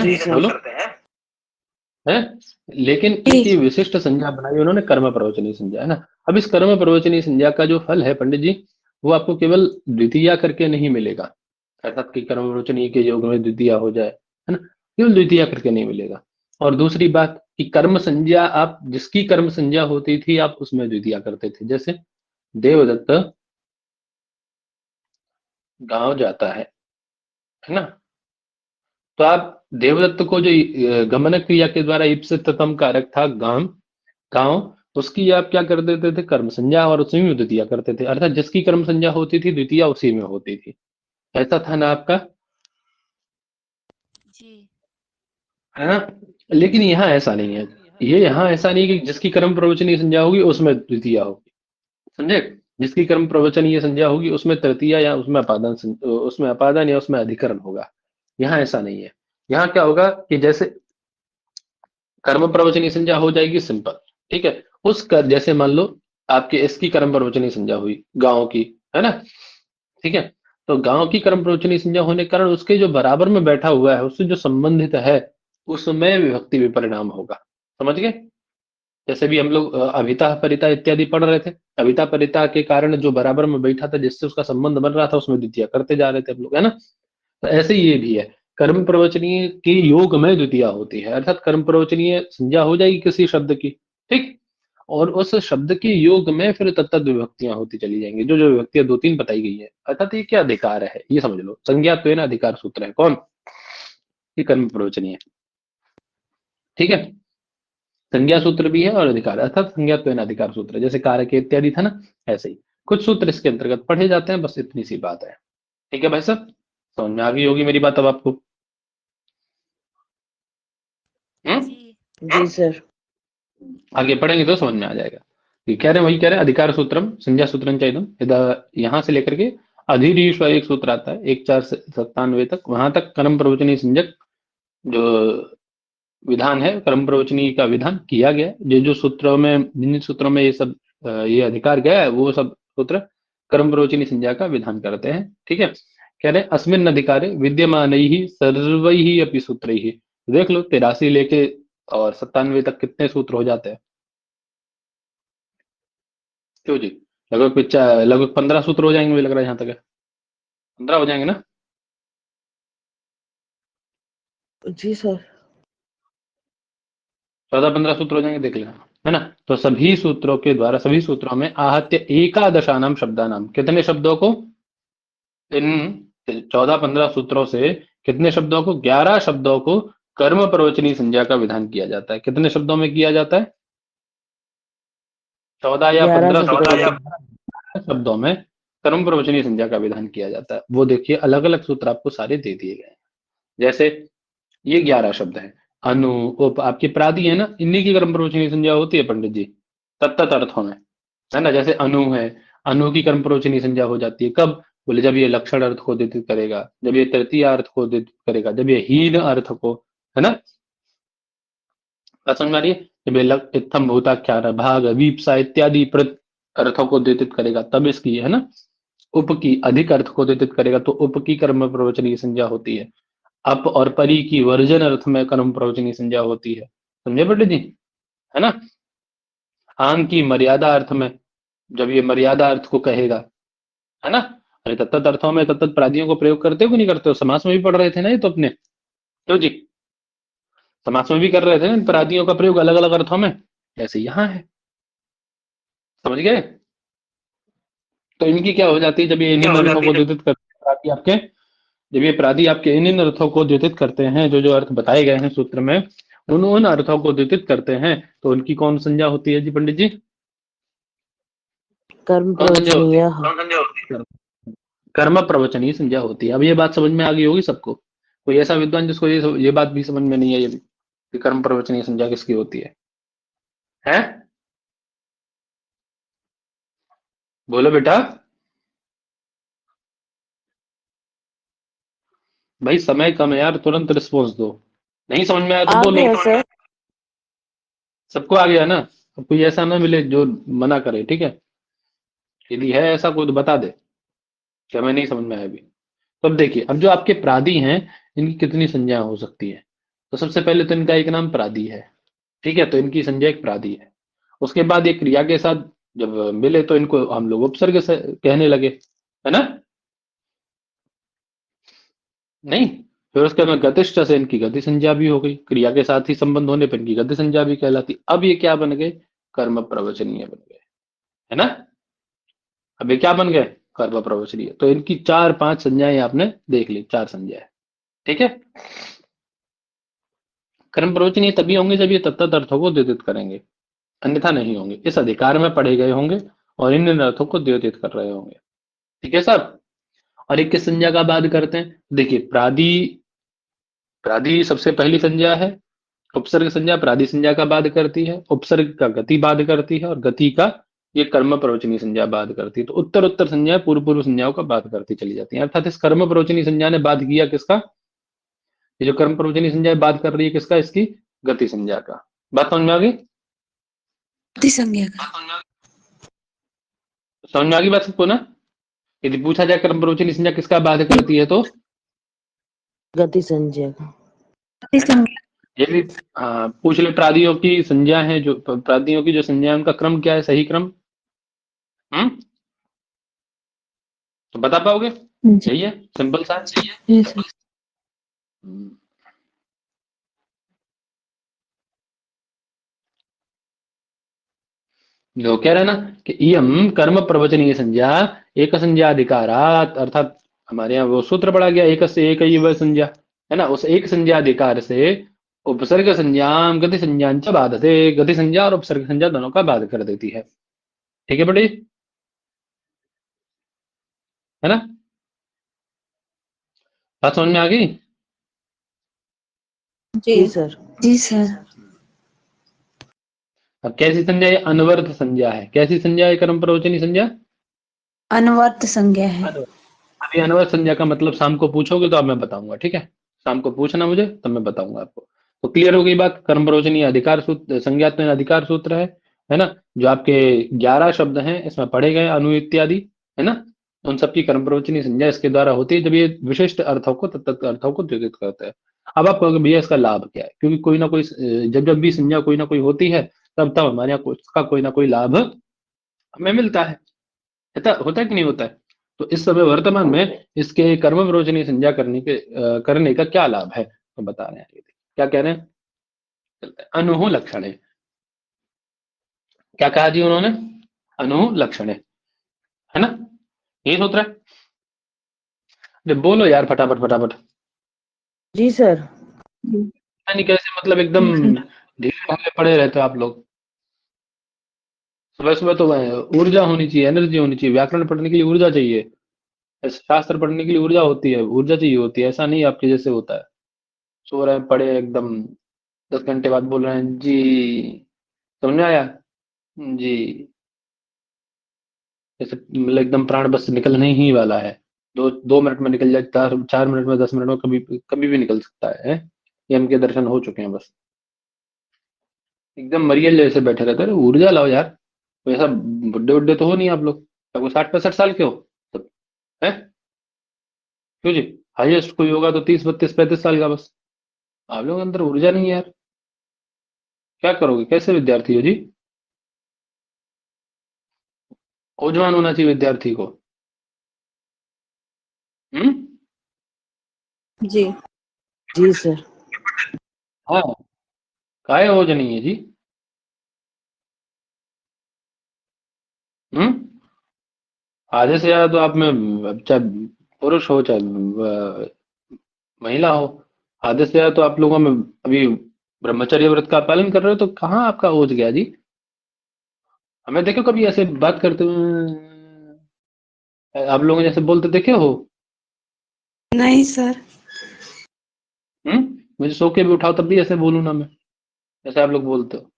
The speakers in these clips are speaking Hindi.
जी सर। बोलो है। लेकिन इसकी विशिष्ट संज्ञा बनाई उन्होंने कर्म प्रवचनी संज्ञा, है ना। अब इस कर्म प्रवचनी संज्ञा का जो फल है पंडित जी, वो आपको केवल द्वितीया करके नहीं मिलेगा, अर्थात कि कर्म प्रवचनी के योग में द्वितीया हो जाए, है ना, केवल द्वितीया करके नहीं मिलेगा। और दूसरी बात कि कर्म संज्ञा, आप जिसकी कर्म संज्ञा होती थी आप उसमें द्वितीया करते थे। जैसे देवदत्त गांव जाता है ना, तो आप देवदत्त को जो गमन क्रिया के द्वारा ईप्सिततम कारक था गांव, गांव, उसकी आप क्या कर देते थे, कर्म संज्ञा, और उसी में द्वितीया करते थे। अर्थात जिसकी कर्म संज्ञा होती थी द्वितीया उसी में होती थी। ऐसा था ना आपका, जी। है ना। लेकिन यहाँ ऐसा नहीं है, ये यहाँ ऐसा नहीं कि जिसकी कर्म प्रवचनीय संज्ञा होगी उसमें द्वितीया होगी, समझे। जिसकी कर्म प्रवचनीय संज्ञा होगी उसमें तृतीया या उसमें अपादान उसमें अपादान या उसमें अधिकरण होगा। यहाँ ऐसा नहीं है। यहाँ क्या होगा कि जैसे कर्म प्रवचनीय संज्ञा हो जाएगी सिंपल, ठीक है। उस कर, जैसे मान लो आपके इसकी कर्म प्रवचनीय संज्ञा हुई गांव की, है ना, ठीक है। तो गांव की कर्म प्रवचनीय संज्ञा होने के कारण उसके जो बराबर में बैठा हुआ है उससे जो संबंधित है उसमें विभक्ति विपरिणाम होगा, समझ गए। जैसे भी हम लोग अभिता परिता इत्यादि पढ़ रहे थे, अभिता परिता के कारण जो बराबर में बैठा था जिससे उसका संबंध बन रहा था उसमें द्वितीय करते जा रहे थे हम लोग, है ना। तो ऐसे ही ये भी है, कर्म प्रवचनीय के योग में द्वितीया होती है, अर्थात कर्म प्रवचनीय संज्ञा हो जाएगी किसी शब्द की, ठीक। और उस शब्द के योग में फिर तत्त विभक्तियां होती चली जाएंगी, जो जो विभक्तियां दो तीन बताई गई है। अर्थात ये क्या अधिकार है ये समझ लो, संज्ञात्वेन अधिकार सूत्र है कौन, ये कर्म प्रवचनीय, ठीक है। संज्ञा सूत्र भी है और अधिकार, अर्थात संज्ञात्वेन अधिकार सूत्र, जैसे कारक इत्यादि था ना, ऐसे ही कुछ सूत्र इसके अंतर्गत पढ़े जाते हैं, बस इतनी सी बात है। ठीक है भाई साहब, समझ में आ गई होगी मेरी बात अब आपको। जी। जी सर। आगे पढ़ेंगे तो समझ में आ जाएगा। ये कह रहे हैं, वही कह रहे हैं, अधिकार सूत्रम संज्ञा सूत्रम चाहिए यदा, यहाँ से लेकर के अधिरीश्वर एक सूत्र आता है 1 4 97 तक, वहां तक कर्म प्रवचनी संज्ञक जो विधान है, कर्म प्रवचनी का विधान किया गया है। ये जो सूत्रों में, जिन सूत्रों में ये सब ये अधिकार गया है वो सब सूत्र कर्म प्रवचनी संज्ञा का विधान करते हैं, ठीक है। कह रहे हैं अस्मिन अधिकारे विद्यमान ही सर्व ही अपनी सूत्र ही, देख लो 83 लेके और 97 तक कितने सूत्र हो जाते हैं, क्यों जी, लगभग 15 सूत्र हो जाएंगे मुझे लग रहा है, यहाँ तक है 15 हो जाएंगे ना। जी सर। 14 15 सूत्र हो जाएंगे, देख लेना, है ना। तो सभी सूत्रों के द्वारा, सभी सूत्रों में आहत्य एकादशानाम शब्दानाम, कितने शब्दों को, इन 14 15 सूत्रों से कितने शब्दों को, 11 शब्दों को कर्म प्रवचनी संज्ञा का विधान किया जाता है। कितने शब्दों में किया जाता है, 14 या 11 15 शब्दों में। शब्दों में कर्म प्रवचनी संज्ञा का विधान किया जाता है। वो देखिए अलग अलग सूत्र आपको सारे दे दिए गए हैं। जैसे ये 11 शब्द हैं, अनु उप, आपके प्रादि है ना, इन्हीं की कर्म प्रवचनी संज्ञा होती है पंडित जी, तत्त अर्थों में, है ना। जैसे अनु है, अनु की कर्म प्रवचनी संज्ञा हो जाती है कब, बोले जब ये लक्षण अर्थ को उदित करेगा, जब ये तृतीय अर्थ को उदित करेगा, जब ये हीन अर्थ को, है ना, बात समझ में आ रही है। जब ये इत्थम भूताख्यार भाग वीपसा इत्यादि प्रत अर्थों को उदित करेगा तब इसकी, है ना। उप की अधिक अर्थ को उदित करेगा तो उप की कर्म प्रवचनी संज्ञा होती है। अप और परी की वर्जन अर्थ में कर्म प्रवचनी संज्ञा होती है, समझे पंडित जी, है ना। आंग की मर्यादा अर्थ में, जब ये मर्यादा अर्थ को कहेगा, है ना। अरे तत्त अर्थों में तत्त प्रादियों को प्रयोग करते हो कि नहीं करते हो, समास में भी पढ़ रहे थे ना ये तो अपने, तो जी समास में भी कर रहे थे ना प्रादियों का प्रयोग अलग अलग अर्थों में, ऐसे यहाँ है, समझ गए। तो इनकी क्या हो जाती है, जब ये इन्हीं अर्थों को द्योतित करते हैं प्रादि आपके, जब ये प्रादि आपके इन इन अर्थों को द्योतित करते हैं, जो जो अर्थ बताए गए हैं सूत्र में, उन उन अर्थों को द्योतित करते हैं, तो उनकी कौन संज्ञा होती है जी पंडित जी, कर्म कौन संज्ञा होती प्रवचनीय। है, कर्म प्रवचनीय संज्ञा होती है। अब ये बात समझ में आ गई होगी सबको, कोई ऐसा विद्वान जिसको ये बात भी समझ में नहीं है, ये भी कि कर्म प्रवचनीय संज्ञा किसकी होती है, बोलो बेटा। भाई समय कम है यार, तुरंत रिस्पॉन्स दो, नहीं समझ में आया तो आ बोलो। गया सर। सबको आ गया ना, अब कोई ऐसा ना मिले जो मना करे, ठीक है। यदि है ऐसा कोई तो बता दे कि हमें नहीं समझ में आया अभी। तो अब देखिए, अब जो आपके प्रादि हैं इनकी कितनी संज्ञा हो सकती है। तो सबसे पहले तो इनका एक नाम प्रादि है, ठीक है, तो इनकी संज्ञा एक प्रादि है। उसके बाद एक क्रिया के साथ जब मिले तो इनको हम लोग उपसर्ग से कहने लगे, है ना? नहीं, फिर उसके बाद गतिष्ठ से इनकी गति संज्ञा भी हो गई, क्रिया के साथ ही संबंध होने पर इनकी गति संज्ञा भी कहलाती। अब ये क्या बन गए? कर्म प्रवचनीय बन गए, है ना? अब ये क्या बन गए? कर्म प्रवचनीय। तो इनकी 4-5 संज्ञाएं आपने देख ली, 4 संज्ञाएं, ठीक है। कर्म प्रवचनीय तभी होंगे जब ये तत्त अर्थों को द्योतित करेंगे, अन्यथा नहीं होंगे। इस अधिकार में पढ़े गए होंगे और इन अर्थों को द्योतित कर रहे होंगे, ठीक है साहब। और एक किस संज्ञा का बात करते हैं? देखिए, प्रादि, प्रादि सबसे पहली संज्ञा है। उपसर्ग संज्ञा प्रादि संज्ञा का बाध करती है, उपसर्ग का गति बाध करती है, और गति का ये कर्म प्रवचनी संज्ञा बाध करती है। तो उत्तर उत्तर संज्ञा पूर्व पूर्व संज्ञाओं का बाध करती चली जाती है। अर्थात इस कर्म प्रवचनी संज्ञा ने बाध किया किसका? ये जो कर्म प्रवचनी संज्ञा बाध कर रही है किसका? इसकी गति संज्ञा का। बात समझ में आ गई? गति संज्ञा का। समझ में आ गई बात सबको ना? यदि पूछा जाए कर्म प्रवचनी संज्ञा किसका बाध करती है तो गति संज्ञा का। गति संज्ञा। यदि पूछ ले प्रादियों की संज्ञा है, जो प्रादियों की जो संज्ञा है उनका क्रम क्या है, सही क्रम? तो बता पाओगे? जी। यही है, सिंपल सा। जी सर। हम्म। जो कह रहे हैं ना कि इयम कर्म प्रवचनीय संज्ञा एक संज्ञा अधिकारात, अर्थात हमारे यहाँ वो सूत्र पढ़ा गया, एक से एक ही वह संज्ञा, है ना? उस एक संज्ञा अधिकार से उपसर्ग संज्ञा गति संज्ञा च बाधते, गति संज्ञा और उपसर्ग संज्ञा दोनों का बाध कर देती है, ठीक है बेटी, है ना? बात समझ में आ गई? जी सर। जी सर। अब कैसी संज्ञा? ये अनवर्थ संज्ञा है। कैसी संज्ञा है कर्म प्रवचनी संज्ञा? अनवर्त संज्ञा है। अभी अनवर्थ संज्ञा का मतलब शाम को पूछोगे तो अब मैं बताऊंगा, ठीक है? शाम को पूछना मुझे, तब मैं बताऊंगा आपको। तो क्लियर हो गई बात। कर्म प्रवचनीय अधिकार सूत्र, संज्ञात्मक अधिकार सूत्र है ना? जो आपके 11 शब्द हैं इसमें पढ़े गए, अनु इत्यादि, है ना? उन सबकी कर्म प्रवचनीय संज्ञा इसके द्वारा होती है जब ये विशिष्ट अर्थों को, तत्त अर्थों को द्योतित करते हैं। अब आप कहोगे भैया इसका लाभ क्या है? क्योंकि कोई ना कोई, जब जब भी संज्ञा कोई ना कोई होती है तब तब हमारे यहाँ उसका कोई ना कोई लाभ हमें मिलता है। होता है कि नहीं होता है? तो इस समय वर्तमान में इसके कर्म विरोचनी संज्ञा करने का क्या लाभ है तो बता रहे हैं। क्या कह रहे हैं? चलते हैं। अनु लक्षण है, क्या कहा जी उन्होंने? अनु लक्षण है ना? यही सूत्र है। अरे बोलो यार फटाफट फटाफट। जी सर। नहीं कैसे, मतलब एकदम धीरे भागे पड़े रहते हो आप लोग। सुबह सुबह तो ऊर्जा होनी चाहिए, एनर्जी होनी चाहिए। व्याकरण पढ़ने के लिए ऊर्जा चाहिए, शास्त्र पढ़ने के लिए ऊर्जा होती है, ऊर्जा चाहिए होती है। ऐसा नहीं आपके जैसे होता है, सो रहे हैं पड़े एकदम, 10 घंटे बाद बोल रहे हैं जी। समझ में आया? जी। जैसे मतलब एकदम प्राण बस निकलने ही वाला है। 2 मिनट में निकल जाए, 4 मिनट में, 10 मिनट में, कभी कभी भी निकल सकता है। ये इनके दर्शन हो चुके हैं बस। एकदम मरियल जैसे बैठे रहते हैं। ऊर्जा लाओ यार। कोई ऐसा बुड्ढे बुड्ढे तो हो नहीं आप लोग, आपको 60-65 साल के हो सब, है? क्यों जी? हाईएस्ट कोई होगा तो 30-32-35 साल का बस। आप लोगों के अंदर ऊर्जा नहीं है यार। क्या करोगे? कैसे विद्यार्थी हो जी? ऊर्जावान होना चाहिए विद्यार्थी को। हम्म। जी। जी सर। हाँ, काय ओज नहीं है जी। हम्म। आधे से ज्यादा तो आप में, चाहे पुरुष हो चाहे महिला हो, आधे से ज्यादा तो आप लोगों में अभी ब्रह्मचर्य व्रत का पालन कर रहे हो। तो कहाँ आपका ओज गया जी? हमें देखो कभी ऐसे बात करते हुए, आप लोग जैसे बोलते देखे हो? नहीं सर। मुझे सो के भी उठाओ तब भी ऐसे बोलूं ना मैं, जैसे आप लोग बोलते हो।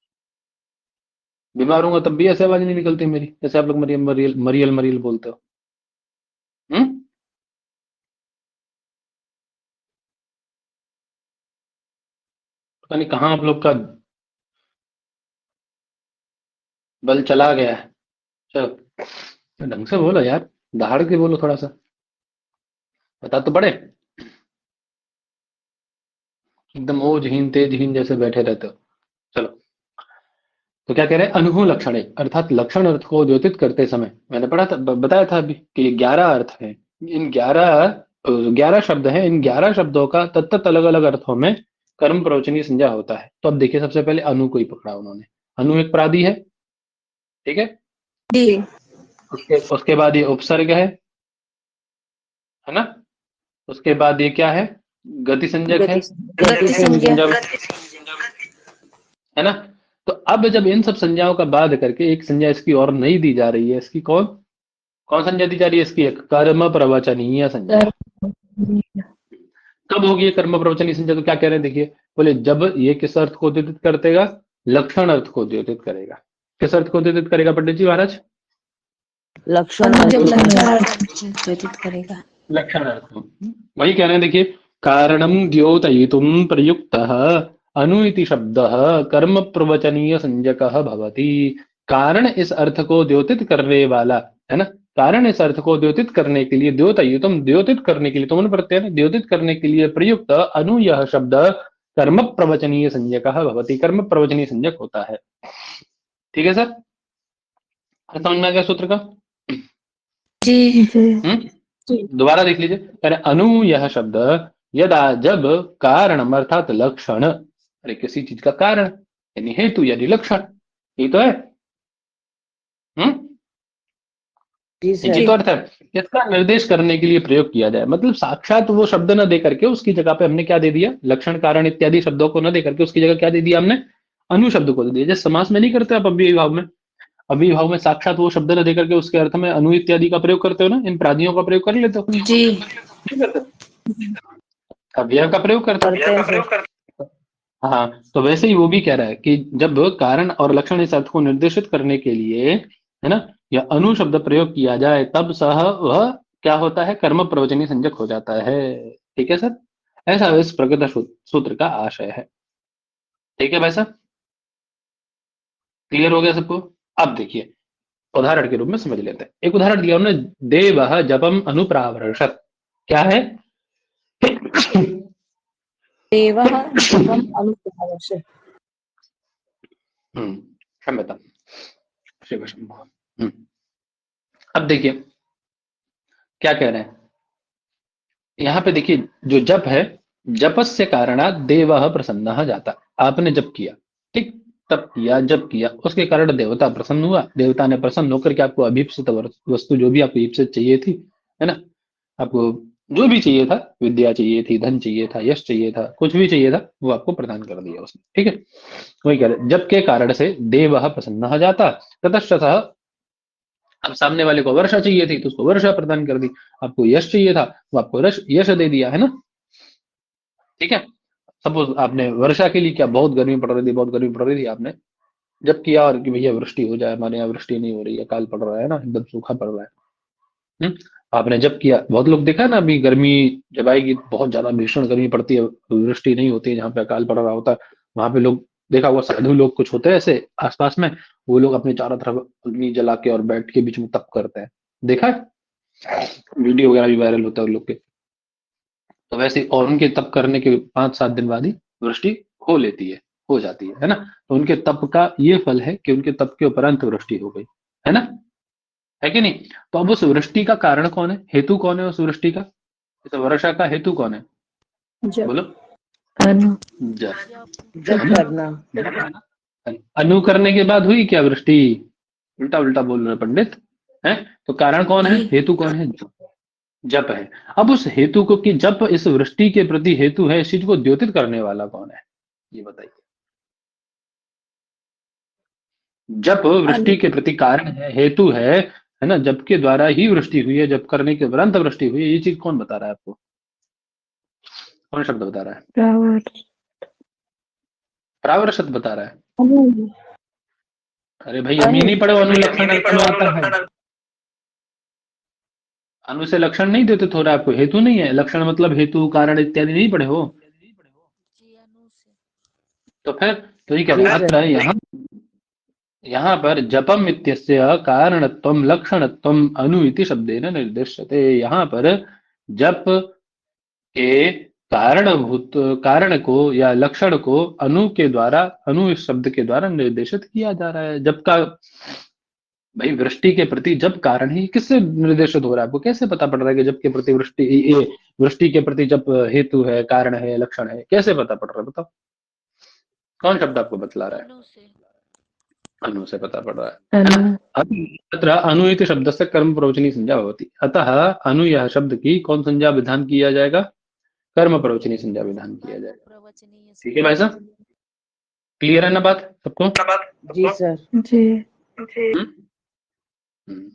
बीमार हूंगा तब भी ऐसे आवाज नहीं निकलती मेरी, जैसे आप लोग मरियल मरियल मरियल मरियल बोलते हो। हम्म। पता नहीं कहाँ आप लोग का बल चला गया है। चलो ढंग से बोलो यार, दहाड़ के बोलो थोड़ा सा, बता तो पड़े। एकदम ओजहीन तेजहीन जैसे बैठे रहते हो। चलो, तो क्या कह रहे हैं, अनुभव लक्षण है, अर्थात लक्षण अर्थ को द्योतित करते समय मैंने पढ़ा था, बताया था अभी कि 11 अर्थ हैं। इन 11 शब्द हैं, इन 11 शब्दों का तत्त अलग अलग अर्थों में कर्म प्रवचनीय संज्ञा होता है। तो अब देखिए, सबसे पहले अनु को ही पकड़ा उन्होंने। अनु एक प्रादि है, ठीक है। जी। उसके बाद ये उपसर्ग है ना। उसके बाद ये क्या है, गति संज्ञक है, गति संज्ञा। है ना। तो अब जब इन सब संज्ञाओं का बाद करके एक संज्ञा इसकी और नहीं दी जा रही है, इसकी कौन कौन संज्ञा दी जा रही है, इसकी एक कर्म प्रवचनीय संज्ञा। कब होगी ये कर्म प्रवचनीय संज्ञा, तो क्या कह रहे हैं देखिए, बोले जब ये किस अर्थ को द्योतित करतेगा, लक्षण अर्थ को द्योतित करेगा। किस अर्थ को द्योतित करेगा पंडित जी महाराज, लक्षण जब अर्थ। लक्षण द्योतित करेगा। लक्षण अर्थ को। वही कह रहे हैं देखिए, कारणम द्योतयितुम प्रयुक्तः अनु इति शब्दः कर्म प्रवचनीय संज्ञकः भवति। कारण इस अर्थ को द्योतित करने वाला, है ना, कारण इस अर्थ को द्योतित करने के लिए, द्योतयितुम द्योतित करने के लिए, तुम प्रत्यय है ना, द्योतित करने के लिए प्रयुक्त अनु यह शब्द कर्म प्रवचनीय संज्ञकः भवति, कर्म प्रवचनीय संज्ञक होता है। ठीक है सर, समझ में आ गया सूत्र का। जी। दोबारा देख लीजिए, अरे अनु यह शब्द यदा जब कारण अर्थात लक्षण, अरे किसी चीज का कारण यानी हेतु यानी लक्षण, ये तो है। जी ये सर। तो अर्थ है, इसका निर्देश करने के लिए प्रयोग किया जाए, मतलब साक्षात वो शब्द न दे करके उसकी जगह पे हमने क्या दे दिया, लक्षण कारण इत्यादि शब्दों को न दे करके उसकी जगह क्या दे दिया हमने, अनु शब्द को दे दिया। जैसे समास में नहीं करते आप अव्ययी भाव में, अव्ययी भाव में साक्षात वो शब्द न दे करके उसके अर्थ में अनु इत्यादि का प्रयोग करते हो ना, इन प्रादियों का प्रयोग कर लेते हो, जी। नहीं करते, अव्यय का प्रयोग करते हो। हाँ, तो वैसे ही वो भी कह रहा है कि जब कारण और लक्षण इस अर्थ को निर्देशित करने के लिए, है ना, यह अनु शब्द प्रयोग किया जाए, तब सह वह क्या होता है, कर्म प्रवचनीय संज्ञक हो जाता है। ठीक है सर, ऐसा इस प्रकृत सूत्र का आशय है। ठीक है भाई साहब, क्लियर हो गया सबको। अब देखिए, उदाहरण के रूप में समझ लेते हैं। एक उदाहरण दिया उन्होंने, देव जपम अनुप्रावर्षत, क्या है देवः जपम् अनुप्रावर्षत्। क्षम्यतां, शिव शंभो। अब देखिए क्या कह रहे हैं यहां पे, देखिए जो जप है, जपस्य कारणात् देवः प्रसन्नः जाता, आपने जप किया, ठीक, तप किया, जप किया, उसके कारण देवता प्रसन्न हुआ, देवता ने प्रसन्न होकर के आपको अभीप्सित वस्तु, जो भी आपको इप्सित चाहिए थी, है ना, आपको जो भी चाहिए था, विद्या चाहिए थी, धन चाहिए था, यश चाहिए था, कुछ भी चाहिए था, वो आपको प्रदान कर दिया उसने। ठीक है, वही कह रहे, जब के कारण से देवः प्रसन्न जाता, ततश्चतः, अब सामने वाले को वर्षा चाहिए थी तो उसको वर्षा प्रदान कर दी, आपको यश चाहिए था वो आपको यश दे दिया, है ना। ठीक है, सपोज आपने वर्षा के लिए क्या, बहुत गर्मी पड़ रही थी, बहुत गर्मी पड़ रही थी, आपने जब किया और कि भैया वृष्टि हो जाए, हमारे यहाँ वृष्टि नहीं हो रही है, काल पड़ रहा है ना, एकदम सूखा पड़ रहा है। आपने जब किया, बहुत लोग देखा ना, अभी गर्मी जब आएगी बहुत ज्यादा भीषण गर्मी पड़ती है, वृष्टि नहीं होती है, जहाँ पे अकाल पड़ रहा होता है, वहां पे लोग देखा हुआ, साधु लोग कुछ होते हैं ऐसे आसपास में, वो लोग अपने चारों तरफ अग्नि जला के और बैठ के बीच में तप करते हैं, देखा है, वीडियो वगैरह भी वायरल होता है उन लोग के। तो वैसे, और उनके तप करने के 5-7 दिन बाद ही वृष्टि हो लेती है, हो जाती है ना। तो उनके तप का ये फल है कि उनके तप के उपरांत वृष्टि हो गई, है ना, है कि नहीं। तो अब उस वृष्टि का कारण कौन है, हेतु कौन है उस वृष्टि का, तो वर्षा का हेतु कौन है, बोलो, जप करना। अनु करने के बाद हुई क्या वृष्टि, उल्टा उल्टा बोल रहे पंडित है। तो कारण कौन है, हेतु कौन है, जप है। अब उस हेतु को, कि जप इस वृष्टि के प्रति हेतु है, इस चीज को द्योतित करने वाला कौन है, ये बताइए। जप वृष्टि के प्रति कारण है, हेतु है ना, जप के द्वारा ही वृष्टि हुई है, जप करने के उपरांत वृष्टि हुई है, ये चीज कौन बता रहा है आपको, कौन शब्द बता रहा है, प्रावर्षत बता रहा है। अरे भाई, हम ही नहीं पढ़े, अनुलक्षण आता है, अनु से लक्षण नहीं देते, थोड़ा आपको हेतु नहीं है, लक्षण मतलब हेतु कारण इत्यादि नहीं पढ़े हो, तो फिर तो ये क्या बात है, यहाँ पर जपम इत्यस्य कारणत्वम लक्षणत्वम अनु इति शब्देन निर्दिश्यते। यहाँ पर जप के कारणभूत कारण को या लक्षण को अनु के द्वारा, अनु इस शब्द के द्वारा निर्देशित किया जा रहा है। जब का भाई वृष्टि के प्रति जब कारण है, ये किससे निर्देशित हो रहा है? आपको कैसे पता पड़ रहा है कि जब के प्रति वृष्टि, ये वृष्टि के प्रति जब हेतु है, कारण है, लक्षण है, कैसे पता पड़ रहा है? बताओ, कौन शब्द आपको बतला रहा है? अनु से। अनु से पता पड़ रहा है ना? अत्र अनु इति शब्दस्य कर्म प्रवचनी संज्ञा भवति। अतः अनु यह शब्द की कौन संज्ञा विधान किया जाएगा? कर्म प्रवचनी संज्ञा विधान किया जाएगा। प्रवचनीय ठीक है भाई साहब, क्लियर है ना बात सबको? जी सर। जी। हम्म? हम्म।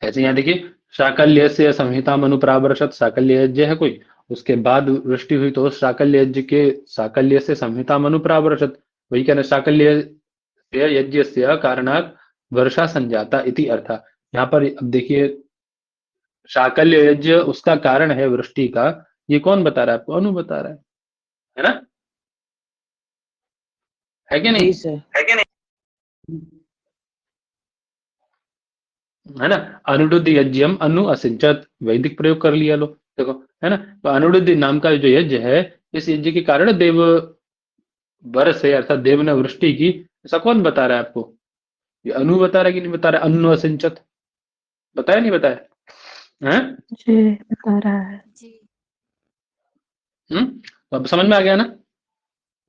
ऐसे यहाँ देखिए, शाकल्य से संहिता अनुप्रावर्षत, शाकल्य यज्ञ है कोई, उसके बाद वृष्टि हुई तो उस शाकल्य यज्ञ के शाकल्य से संहिता अनुप्रावर्षत, वही कहना शाकल्य यज्ञ से कारणात् वर्षा संजाता इति अर्थ। यहाँ पर अब देखिए, शाकल्य यज्ञ उसका कारण है वृष्टि का, ये कौन बता रहा है आपको? अनु बता रहा है ना? है कि नहीं? जी सर। है ना? अनुरुद्ध यज्ञम अनु असिंचत, वैदिक प्रयोग कर लिया लो, देखो, है ना? तो अनुरुद्ध नाम का जो यज्ञ है, इस यज्ञ के कारण देव वर्ष है, अर्थात देव ने वृष्टि की, ऐसा कौन बता रहा है आपको? ये अनु बता रहा है कि नहीं बता रहा है? अनु असिंचत बताया नहीं बताया? हैं? जी बता रहा है। जी। तो अब समझ में आ गया ना?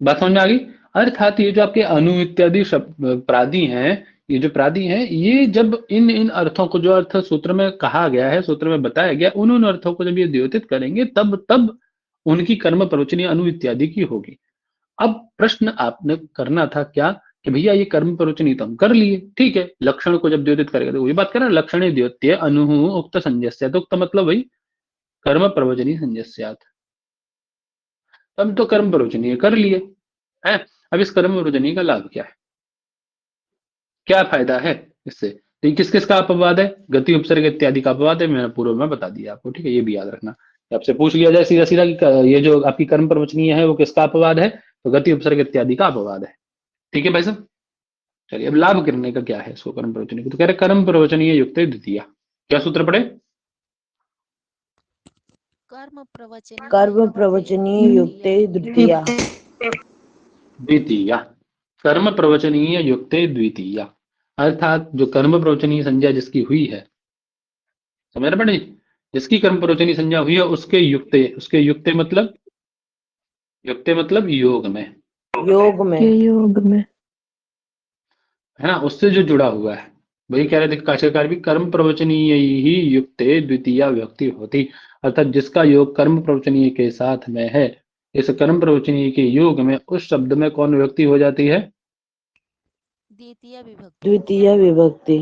बात समझ में आ गई? अर्थात ये जो आपके अनु इत्यादि शब्द प्रादि हैं, ये जो प्रादि हैं, ये जब इन इन अर्थों को, जो अर्थ सूत्र में कहा गया है, सूत्र में बताया गया, उन अर्थों को जब ये द्योतित करेंगे, तब तब उनकी कर्म प्रवचनी अनु इत्यादि की होगी। अब प्रश्न आपने करना था क्या, कि भैया ये कर्म प्रवचनी तो हम कर लिए, ठीक है, लक्षण को जब द्योतित करेगा तो वही बात करें, लक्षण द्योत्य अनु उक्त संजस्यात्, उक्त मतलब वही कर्म प्रवचनी संजस्यात्, हम तो कर्म प्रवचनीय कर लिए है। अब इस कर्म प्रवचनीय का लाभ क्या है, क्या फायदा है इससे? तो ये किस किस का अपवाद है? गति उपसर्ग इत्यादि का अपवाद है, मैंने पूर्व में बता दिया आपको, ठीक है, ये भी याद रखना। आपसे पूछ लिया जाए सीधा सीधा कि ये जो आपकी कर्म प्रवचनीय है वो किसका अपवाद है, तो गति उपसर्ग इत्यादि का अपवाद है। ठीक है भाई साहब, चलिए अब लाभ करने का क्या है इसको कर्म प्रवचनीय को, तो कह रहे कर्म प्रवचनीय युक्त द्वितीय, क्या सूत्र पढ़े? कर्म प्रवचनीय युक्ते द्वितीया। द्वितीय, कर्म प्रवचनीय युक्ते द्वितीय, अर्थात जो कर्म प्रवचनीय संज्ञा जिसकी हुई है, समझ रहे पंडित जी? जिसकी कर्म प्रवचनीय संज्ञा हुई है उसके युक्ते, उसके युक्ते मतलब, युक्ते मतलब योग में, योग में, योग में, है ना, उससे जो जुड़ा हुआ है, वही कह रहे थे काशिकार भी, कर्म प्रवचनीय ही युक्ते द्वितीय व्यक्ति होती, अर्थात जिसका योग कर्म प्रवचनीय के साथ में है, इस कर्म प्रवचनीय के योग में उस शब्द में कौन व्यक्ति हो जाती है? द्वितीय विभक्ति। द्वितीय विभक्ति।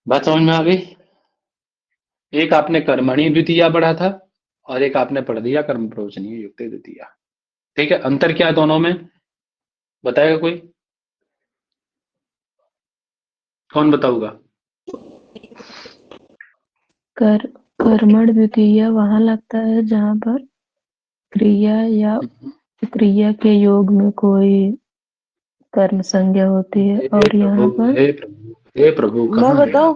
बात समझ में आ गई? एक आपने कर्मणि द्वितीय पढ़ा था और एक आपने पढ़ दिया कर्म प्रवचनीय युक्त द्वितीय। ठीक है, अंतर क्या है दोनों में, बताएगा कोई? कौन बताऊंगा? कर्मण द्वितीय वहां लगता है जहां पर क्रिया या क्रिया के योग में कोई कर्म संज्ञा होती है, और यहाँ पर हे प्रभु मैं बताऊं,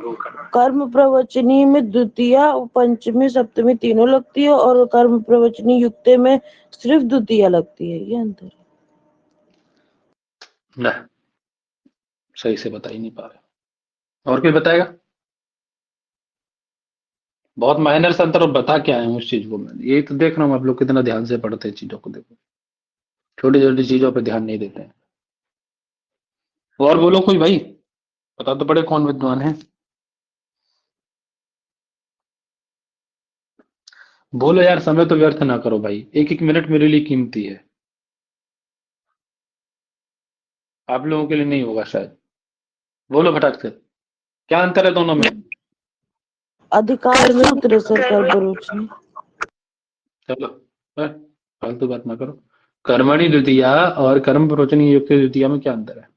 कर्म प्रवचनी में द्वितीय, पंचमी, सप्तमी तीनों लगती है, और कर्म प्रवचनी युक्ते में सिर्फ द्वितीय लगती है, ये अंतर है। ना, सही से बता ही नहीं पा रहे, और कोई बताएगा? बहुत माइनर सा अंतर, और बता क्या है उस चीज को, मैं ये तो देख रहा हूँ आप लोग कितना ध्यान से पढ़ते हैं चीजों को, देखो छोटी छोटी चीजों पे ध्यान नहीं देते हैं। और बोलो कोई भाई, बता तो पड़े कौन विद्वान है, बोलो यार, समय तो व्यर्थ ना करो भाई, एक एक मिनट मेरे लिए कीमती है, आप लोगों के लिए नहीं होगा शायद, बोलो फटाक से, क्या अंतर है दोनों में? अधिकार सूत्र सर कर्म प्रवचनी। चलो फालतू बात ना करो, कर्मणि द्वितीय और कर्म प्रवचनी युक्त द्वितीय में क्या अंतर है?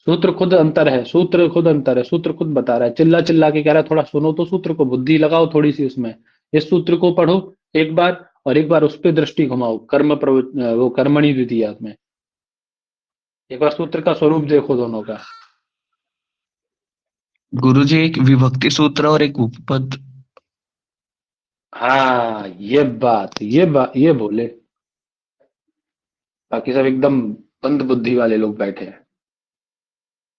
सूत्र खुद अंतर है, सूत्र खुद अंतर है, सूत्र खुद बता रहा है, चिल्ला चिल्ला के कह रहा है, थोड़ा सुनो तो सूत्र को, बुद्धि लगाओ थोड़ी सी उसमें, इस सूत्र को पढ़ो एक बार, और एक बार उस पर दृष्टि घुमाओ, वो कर्मणि द्वितीय में, एक बार सूत्र का स्वरूप देखो दोनों का। गुरुजी एक विभक्ति सूत्र और एक उपपद। हाँ, ये बोले। बाकी सब एकदम बंद बुद्धि वाले लोग बैठे हैं।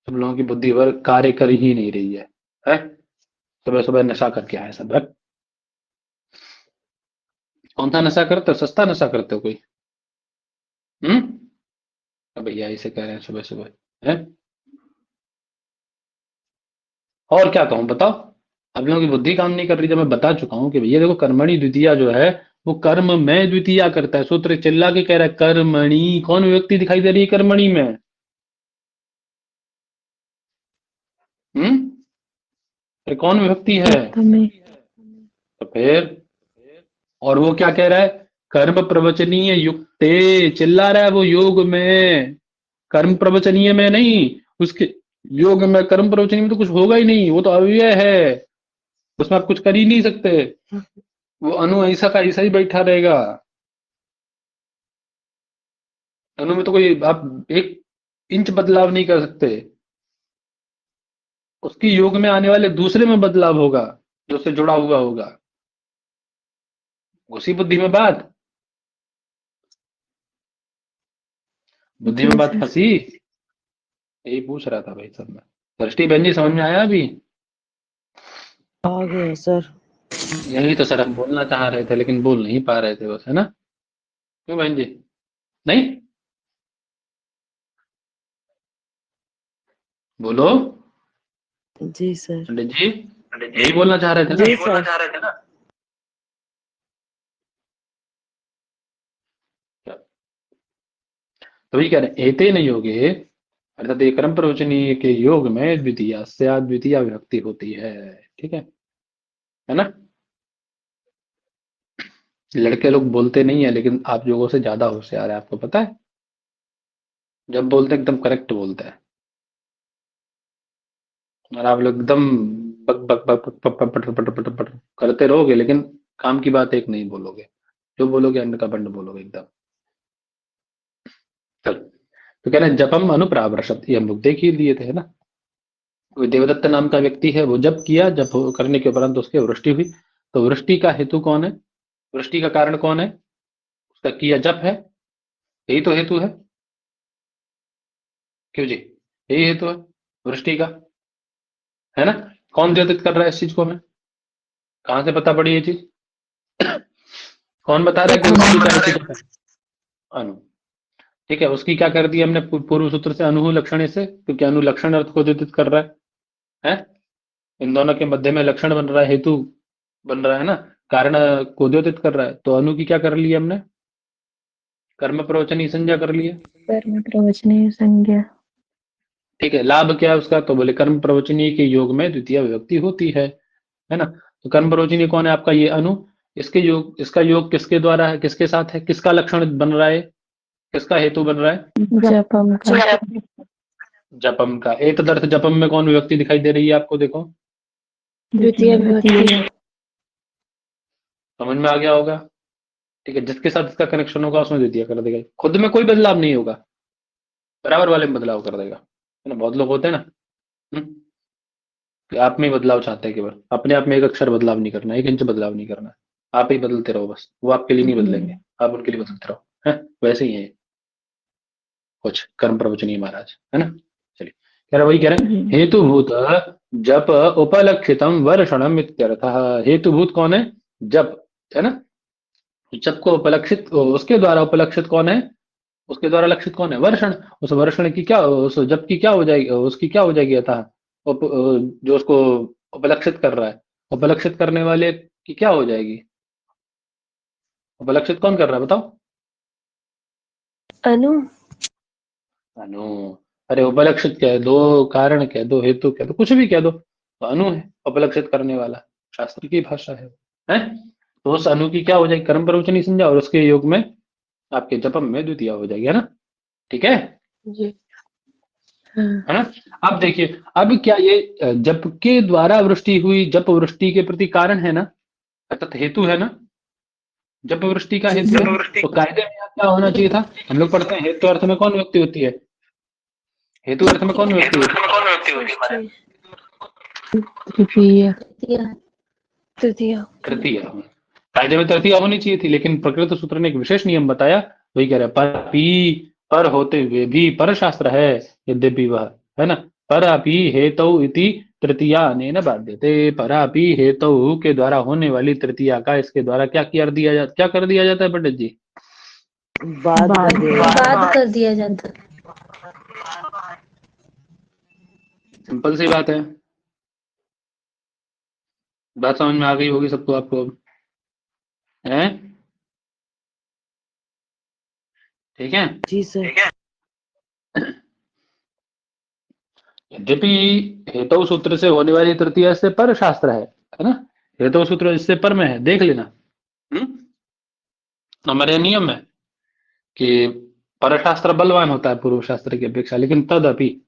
सब लोगों की बुद्धि भर कार्य कर ही नहीं रही है, हैं? सुबह सुबह नशा करके आए सब। कौन सा नशा करते हो? सस्ता नशा करते हो कोई? भैया इसे कह रहे हैं सुबह सुबह, हैं? और क्या कहूं, बताओ। आप लोगों की बुद्धि काम नहीं कर रही। जब मैं बता चुका हूं कि भैया देखो, कर्मणि द्वितीया जो है वो कर्म में द्वितीया करता है। सूत्र चिल्ला के कह रहा है कर्मणि। कौन व्यक्ति दिखाई दे रही है कर्मणि में? अरे कौन विभक्ति है? सप्तमी। तो फिर, और वो क्या कह रहा है? कर्म प्रवचनीय युक्ते। चिल्ला रहा है वो योग में, कर्म प्रवचनीय में नहीं। उसके योग में, कर्म प्रवचनीय में तो कुछ होगा ही नहीं, वो तो अव्यय है। उसमें आप कुछ कर ही नहीं सकते। वो अनु ऐसा का ऐसा ही बैठा रहेगा। अनु में तो कोई आप एक इंच बदलाव नहीं कर सकते। उसकी योग में आने वाले दूसरे में बदलाव होगा जो उससे जुड़ा हुआ होगा। उसी बुद्धि में बात, बुद्धि में जी बात सर। फंसी। यही पूछ रहा था भाई सब में। दृष्टि बहन जी समझ में आया अभी? आ गया सर। यही तो सर हम बोलना चाह रहे थे लेकिन बोल नहीं पा रहे थे बस, है ना? क्यों बहन जी? नहीं बोलो जी सर। पंडित जी, यही बोलना चाह रहे थे ना? जी सर। तो वही कह रहे हैं, एतेन योगे अर्थात ये कर्म प्रवचनीय के योग में द्वितीया विभक्ति होती है। ठीक है ना? लड़के लोग बोलते नहीं है लेकिन आप लोगों से ज्यादा होशियार है, आपको पता है। जब बोलते हैं एकदम करेक्ट बोलते हैं, और आप लोग एकदम बक बक बक बक बक बक पट पट पट पट करते रहोगे लेकिन काम की बात एक नहीं बोलोगे। जो बोलोगे अन्न का बंड बोलोगे एकदम। चल, तो कह रहे हैं जपम अनुप्रावर्षत, ये हम लोग देख ही लिए थे, है ना? कोई देवदत्त नाम का व्यक्ति है, वो जप किया, जप करने के उपरांत उसके वृष्टि हुई। तो वृष्टि का हेतु कौन है? वृष्टि का कारण कौन है? उसका किया जप है। यही तो हेतु है। क्यों जी? यही हेतु है वृष्टि का, है ना? कौन द्योतित कर रहा है इस चीज को? हमें कहां से पता पड़ी ये चीज? कौन बता रहा है कि वृष्टि का हेतु क्या है? अनु। ठीक है, उसकी क्या कर दी हमने पूर्व सूत्र से? अनु लक्षण से, क्योंकि अनु लक्षण अर्थ को द्योतित कर रहा है? इन दोनों के मध्य में लक्षण बन रहा है, हेतु बन रहा है ना, कारण को द्योतित कर रहा है। तो अनु की क्या कर ली हमने? कर्म प्रवचनी संज्ञा कर लिया। कर्म प्रवचनीय संज्ञा। ठीक है, लाभ क्या है उसका? तो बोले कर्म प्रवचनी के योग में द्वितीय विभक्ति होती है ना? तो कर्म प्रवचनी कौन है आपका? ये अनु। इसके योग, इसका योग किसके द्वारा है, किसके साथ है, किसका लक्षण बन रहा है, किसका हेतु बन रहा है? जपम का। जपम का। एक तदर्थ जपम में कौन विभक्ति दिखाई दे रही है आपको? देखो, द्वितीय विभक्ति। समझ में आ गया होगा। ठीक है, जिसके साथ इसका कनेक्शन होगा उसमें द्वितीय कर देगा। खुद में कोई बदलाव नहीं होगा, बराबर वाले में बदलाव कर देगा, है ना? बहुत लोग होते हैं ना, कि आप में ही बदलाव चाहते हैं, केवल अपने आप में एक अक्षर बदलाव नहीं करना, एक इंच बदलाव नहीं करना, आप ही बदलते रहो बस। वो आपके लिए नहीं बदलेंगे, आप उनके लिए बदलते रहो, है? वैसे ही है कुछ कर्म प्रवचनीय महाराज, है ना? चलिए, कह रहे, वही कह रहे हैं, हेतुभूत जप उपलक्षितम वर्षणम इत्यर्थः। हेतुभूत कौन है? जप, है ना? जप को उपलक्षित, उसके द्वारा उपलक्षित कौन है? उसके द्वारा लक्षित कौन है? वर्षण। उस वर्षण की क्या, उस जप की क्या हो जाएगी, उसकी क्या हो जाएगी अतः? जो उसको उपलक्षित कर रहा है, उपलक्षित करने वाले की क्या हो जाएगी? उपलक्षित कौन कर रहा है, बताओ? अनु। अनु। अरे उपलक्षित क्या है? दो कारण क्या है, दो हेतु क्या है, तो कुछ भी कह दो, तो अनु है उपलक्षित करने वाला। शास्त्र की भाषा है? तो उस अनु की क्या हो जाएगी? कर्म प्रवचनी संज्ञा, और उसके योग में आपके जपम में द्वितीय हो जाएगी, है ना? ठीक है, जी हाँ। है ना? अब देखिए, अब क्या ये जप के द्वारा वृष्टि हुई, जप वृष्टि के प्रति कारण है ना, अर्थात हेतु है ना? जप वृष्टि का हेतु है। तो कायदे में यहाँ क्या होना चाहिए था? हम लोग पढ़ते हैं हेतु अर्थ में कौन व्यक्ति होती है? हेतु अर्थ में कौन व्यक्ति होती है? तृतीया तृतीया तृतीया। कायदे में तृतीया होनी चाहिए थी, लेकिन प्रकृत सूत्र ने एक विशेष नियम बताया, वही कह रहा है परपी, पर होते हुए भी पर शास्त्र है, यद्यपि वह है ना, परापि हेतु इति तृतीया अनेन बाध्यते। परापि हेतु के द्वारा होने वाली तृतीया का इसके द्वारा क्या कर दिया जाता है पंडित जी? बाद कर दिया। बाद कर दिया जाता है। सिंपल सी बात है, बात समझ में आ गई होगी सबको आपको अब, है? ठीक है। जी सर। यद्यपि हेतु सूत्र से होने वाली तृतीया इससे पर शास्त्र है ना, हेतु सूत्र इससे पर में है, देख लेना। हमारे नियम है कि पर शास्त्र बलवान होता है पूर्व शास्त्र की अपेक्षा, लेकिन तदपि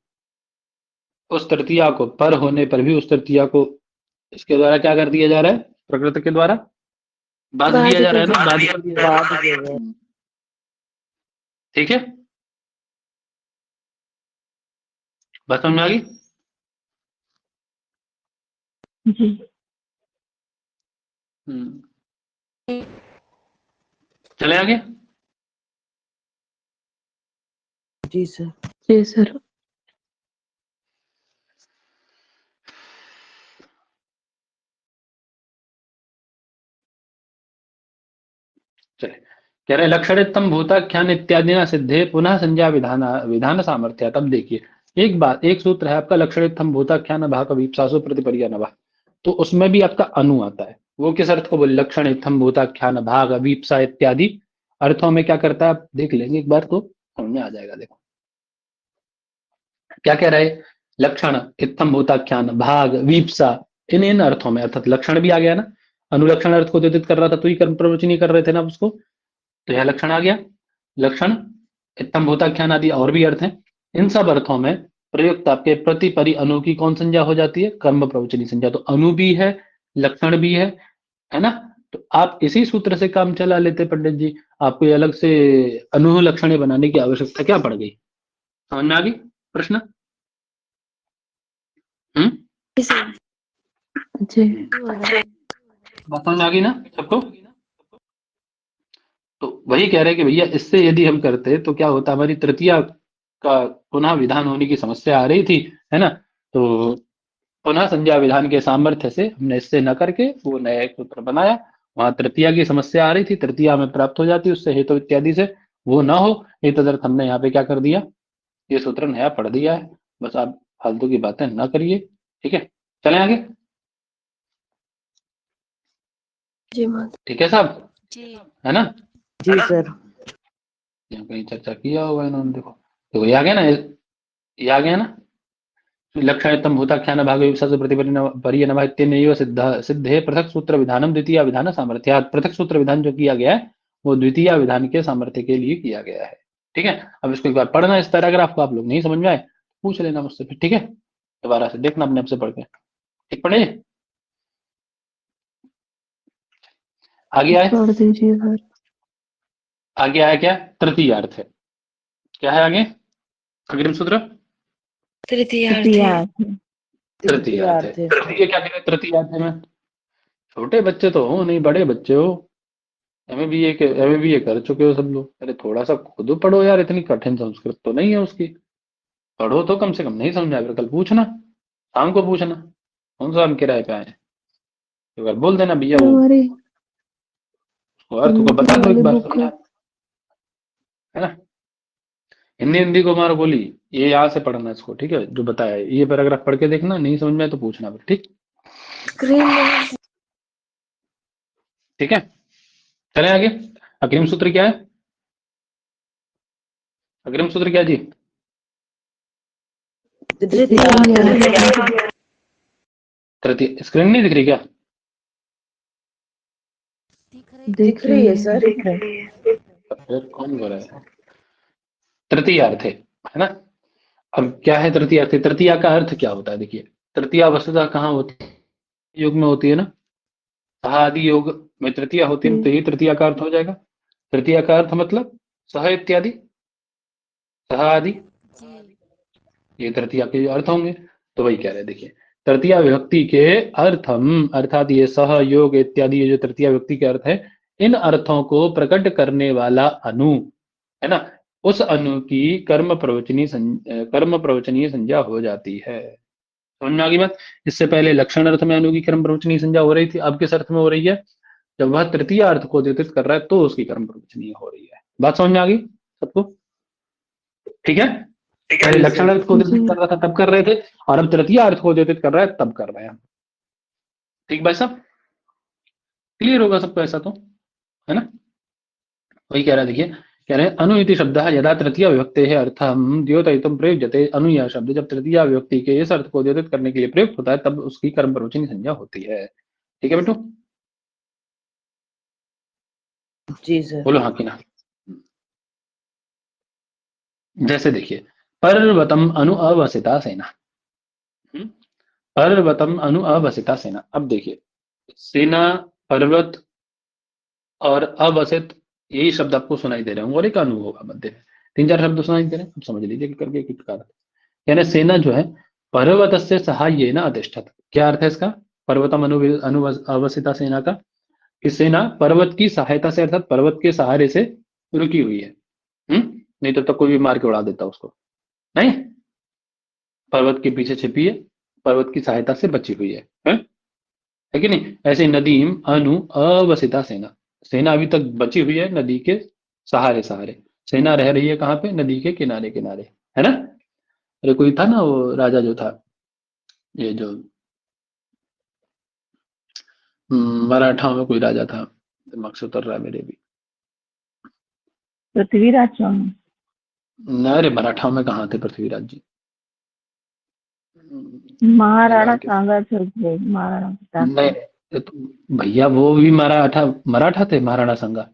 उस तृतीया को, पर होने पर भी उस तृतीया को इसके द्वारा क्या कर दिया जा रहा है? प्रकृति के द्वारा बाध दिया जा रहा है ना, बाध कर दिया जा रहा है। बाद किया गया। ठीक है, बात समझ में आ गई? जी चले आगे। जी सर। जी सर। चले, कह रहे लक्षणित्तम भूताख्यान इत्यादि ना सिद्धे पुनः संज्ञा विधान विधान सामर्थ्य। तब देखिए एक बात, एक सूत्र है आपका लक्षणित्तम भूताख्यान भाग वीपसासु प्रतिपरिया नभा, तो उसमें भी आपका अनु आता है। वो किस अर्थ को बोले? लक्षणित्तम भूताख्यान भाग वीपसा इत्यादि अर्थों में क्या करता है, आप देख लेंगे एक बार तो समझ में आ जाएगा। देखो क्या कह रहा है, लक्षण इत्थम भूताख्यान भाग वीपसा, इन अर्थों में, अर्थात लक्षण भी आ गया ना, अनुलक्षण अर्थ को द्योतित कर रहा था तो ही कर्म प्रवचनी कर रहे थे ना उसको, तो यह लक्षण आ गया। लक्षण इत्थम भूताख्यान आदि और भी अर्थ हैं, इन सब अर्थों में प्रयुक्त आपके प्रति परि अनु की कौन संज्ञा हो जाती है? कर्म प्रवचनी संज्ञा। तो अनु भी है, लक्षण भी है ना। तो आप इसी सूत्र से काम चला लेते पंडित जी, आपको ये अलग से अनु लक्षण बनाने की आवश्यकता क्या पड़ गई? समझ में आ गई प्रश्न? जी बात समझ में आ गई ना सबको? तो वही कह रहे हैं कि भैया इससे यदि हम करते तो क्या होता, हमारी तृतीया का पुनः विधान होने की समस्या आ रही थी, है ना। तो पुनः संज्ञा विधान के सामर्थ्य से हमने इससे न करके वो नया एक सूत्र बनाया, वहां तृतीया की समस्या आ रही थी, तृतीया में प्राप्त हो जाती उससे हेतु इत्यादि से, वो ना हो ये तदर्थ हमने यहाँ पे क्या कर दिया, ये सूत्र नया पढ़ दिया है। बस आप फालतू की बातें ना करिए, ठीक है। चलें आगे। जी माता ठीक है साहब, है ना? जी सर। यहाँ कहीं चर्चा किया होगा इन्होंने, देखो देखो ये आ गया ना, ये आ गया ना। लक्षणित्तम भूताख्यान भाग विवसा परिय नभः इत्यनेव सिद्धे पृथक सूत्र विधानम द्वितीय विधान सामर्थ्यात्। पृथक सूत्र विधान जो किया गया है वो द्वितीय विधान के सामर्थ्य के लिए किया गया है, ठीक है। अब इसको एक बार पढ़ना, इस पैराग्राफ को आप लोग नहीं समझ में आए पूछ लेना मुझसे फिर, ठीक है। दोबारा से देखना अपने आप से पढ़ के, ठीक पढ़े? आगे आए, पढ़ दीजिए सर। आगे आया क्या? तृतीय अर्थ है, क्या है आगे? अग्रिम सूत्र तृतीया तृतीय अर्थ है। तृतीय क्या करें? तृतीय अर्थ में छोटे बच्चे तो हो नहीं, बड़े बच्चे हो, एमए कर चुके हो सब लोग, अरे थोड़ा सा खुद पढ़ो यार, इतनी कठिन संस्कृत तो नहीं है उसकी, पढ़ो तो कम से कम, नहीं समझ में आया फिर कल पूछना, शाम को पूछना, कौन सा हम किराए पे आए हैं, एक बार बोल देना भैया वो हमारे अर्थ को बता दो एक बार, बुक समझा, है ना। हिंदी को मारो बोली, ये यहाँ से पढ़ना इसको, ठीक है। जो बताया है ये पैराग्राफ पढ़ के देखना, नहीं समझ में आए तो पूछना फिर, ठीक, ठीक है। चलें आगे। अग्रिम सूत्र क्या है? अग्रिम सूत्र क्या जी? तृतीय। स्क्रीन नहीं दिख रही क्या? दिख रही है सर। फिर कौन बोल रहा है? तृतीय अर्थ है ना। अब क्या है तृतीय अर्थ? तृतीया का अर्थ क्या होता है? देखिए तृतीया वस्तुतः कहाँ होती है? योग में होती है ना, सह आदि योग में तृतीया होती है, तो ये तृतीया का अर्थ हो जाएगा। तृतीया का अर्थ मतलब सह इत्यादि, सह आदि, ये तृतीया के अर्थ होंगे। तो वही कह रहे हैं, देखिए तृतीया विभक्ति के अर्थम अर्थात ये सह योग इत्यादि ये जो तृतीया विभक्ति के अर्थ है, इन अर्थों को प्रकट करने वाला अनु है ना, उस अनु की कर्म प्रवचनीय संज्ञा हो जाती है। समझ में आ गई बात? इससे पहले लक्षण अर्थ में अनु की कर्म प्रवचनीय संज्ञा हो रही थी, अब किस अर्थ में हो रही है? जब वह तृतीय अर्थ को द्योतित कर रहा है तो उसकी कर्म प्रवचनीय हो रही है। बात समझ में आ गई सबको? ठीक है, पहले लक्षण अर्थ को द्योतित कर रहा था तब कर रहे थे, और अब तृतीय अर्थ को द्योतित कर रहा है तब कर रहे हैं। ठीक भाई साहब, क्लियर होगा सबको ऐसा तो, है ना? वही कह रहा है, देखिए कह रहे हैं अनु इति शब्द यदा तृतीय विभक्ते है अर्थम द्योतयितुम प्रयुज्यते। अनु यह शब्द जब तृतीय विभक्ति के इस अर्थ को द्योतित करने के लिए प्रयुक्त होता है तब उसकी कर्म प्रवचनीय संज्ञा होती है। ठीक है बेटू, जी सर। बोलो हाँ कि ना। जैसे देखिए पर्वतम अनु अवसिता सेना, पर्वतम अनु अवसिता सेना। अब देखिए सेना, पर्वत और अवसित यही शब्द आपको सुनाई दे रहे होंगे और एक अनु होगा मध्य में, 3-4 शब्द सुनाई दे रहे हैं। अब समझ लीजिए करके किस कारण, यानी सेना जो है पर्वत से सहाय न अतिष्ठत। क्या अर्थ है इसका? पर्वतम अनु अवसिता सेना का कि सेना पर्वत की सहायता से अर्थात पर्वत के सहारे से रुकी हुई है। नहीं तो कोई भी मार के उड़ा देता उसको, नहीं, पर्वत के पीछे छिपी है, पर्वत की सहायता से बची हुई है कि नहीं? ऐसे नदीम अनु अवसिता सेना, सेना अभी तक बची हुई है नदी के सहारे सहारे। सेना रह रही है कहाँ पे? नदी के किनारे किनारे, है ना? अरे कोई था ना वो राजा जो था, ये जो मराठा में कोई राजा था, दिमाग से उतर रहा है मेरे भी। पृथ्वीराज चौहान। अरे मराठा में कहाँ थे पृथ्वीराज जी? महाराणा सांगा थे, महाराणा प्रताप। नहीं तो भैया वो भी मराठा थे, महाराणा सांगा।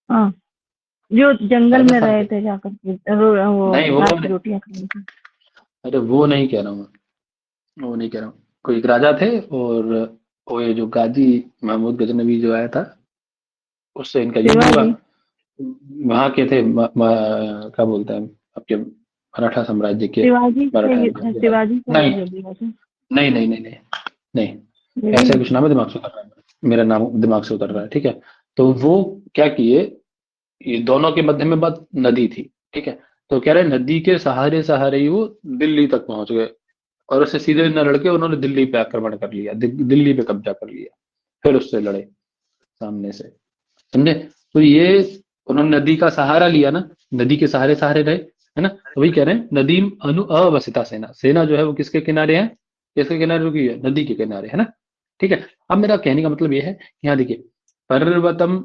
हाँ, जो जंगल में रहे थे जाकर वो नहीं वो रोटियां खाने थे। अरे वो नहीं कह रहा हूँ, वो नहीं कह रहा हूँ। कोई एक राजा थे और वो ये जो गाजी महमूद गजनवी जो आया था उससे इनका युद्ध हुआ। वहाँ के थे क्या बोलते हैं आपके मराठा साम्राज्य के शिवाजी नहीं नहीं नहीं नहीं नहीं ऐसा कुछ नाम है, दिमाग से उतर रहा है, मेरा नाम दिमाग से उतर रहा है। ठीक है, तो वो क्या किए, ये दोनों के मध्य में बात नदी थी। ठीक है, तो कह रहे नदी के सहारे सहारे ही वो दिल्ली तक पहुंच गए और उससे सीधे न लड़के उन्होंने दिल्ली पे आक्रमण कर लिया, दिल्ली पे कब्जा कर लिया, फिर उससे लड़े सामने से, समझे? तो ये उन्होंने नदी का सहारा लिया ना, नदी के सहारे सहारे रहे, है ना? तो वही कह रहे हैं नदीम अनु अवसिता सेना, सेना जो है वो किसके किनारे है? किसके किनारे रुकी है? नदी के किनारे, है ना? ठीक है, अब मेरा कहने का मतलब ये है, यहाँ देखिए पर्वतम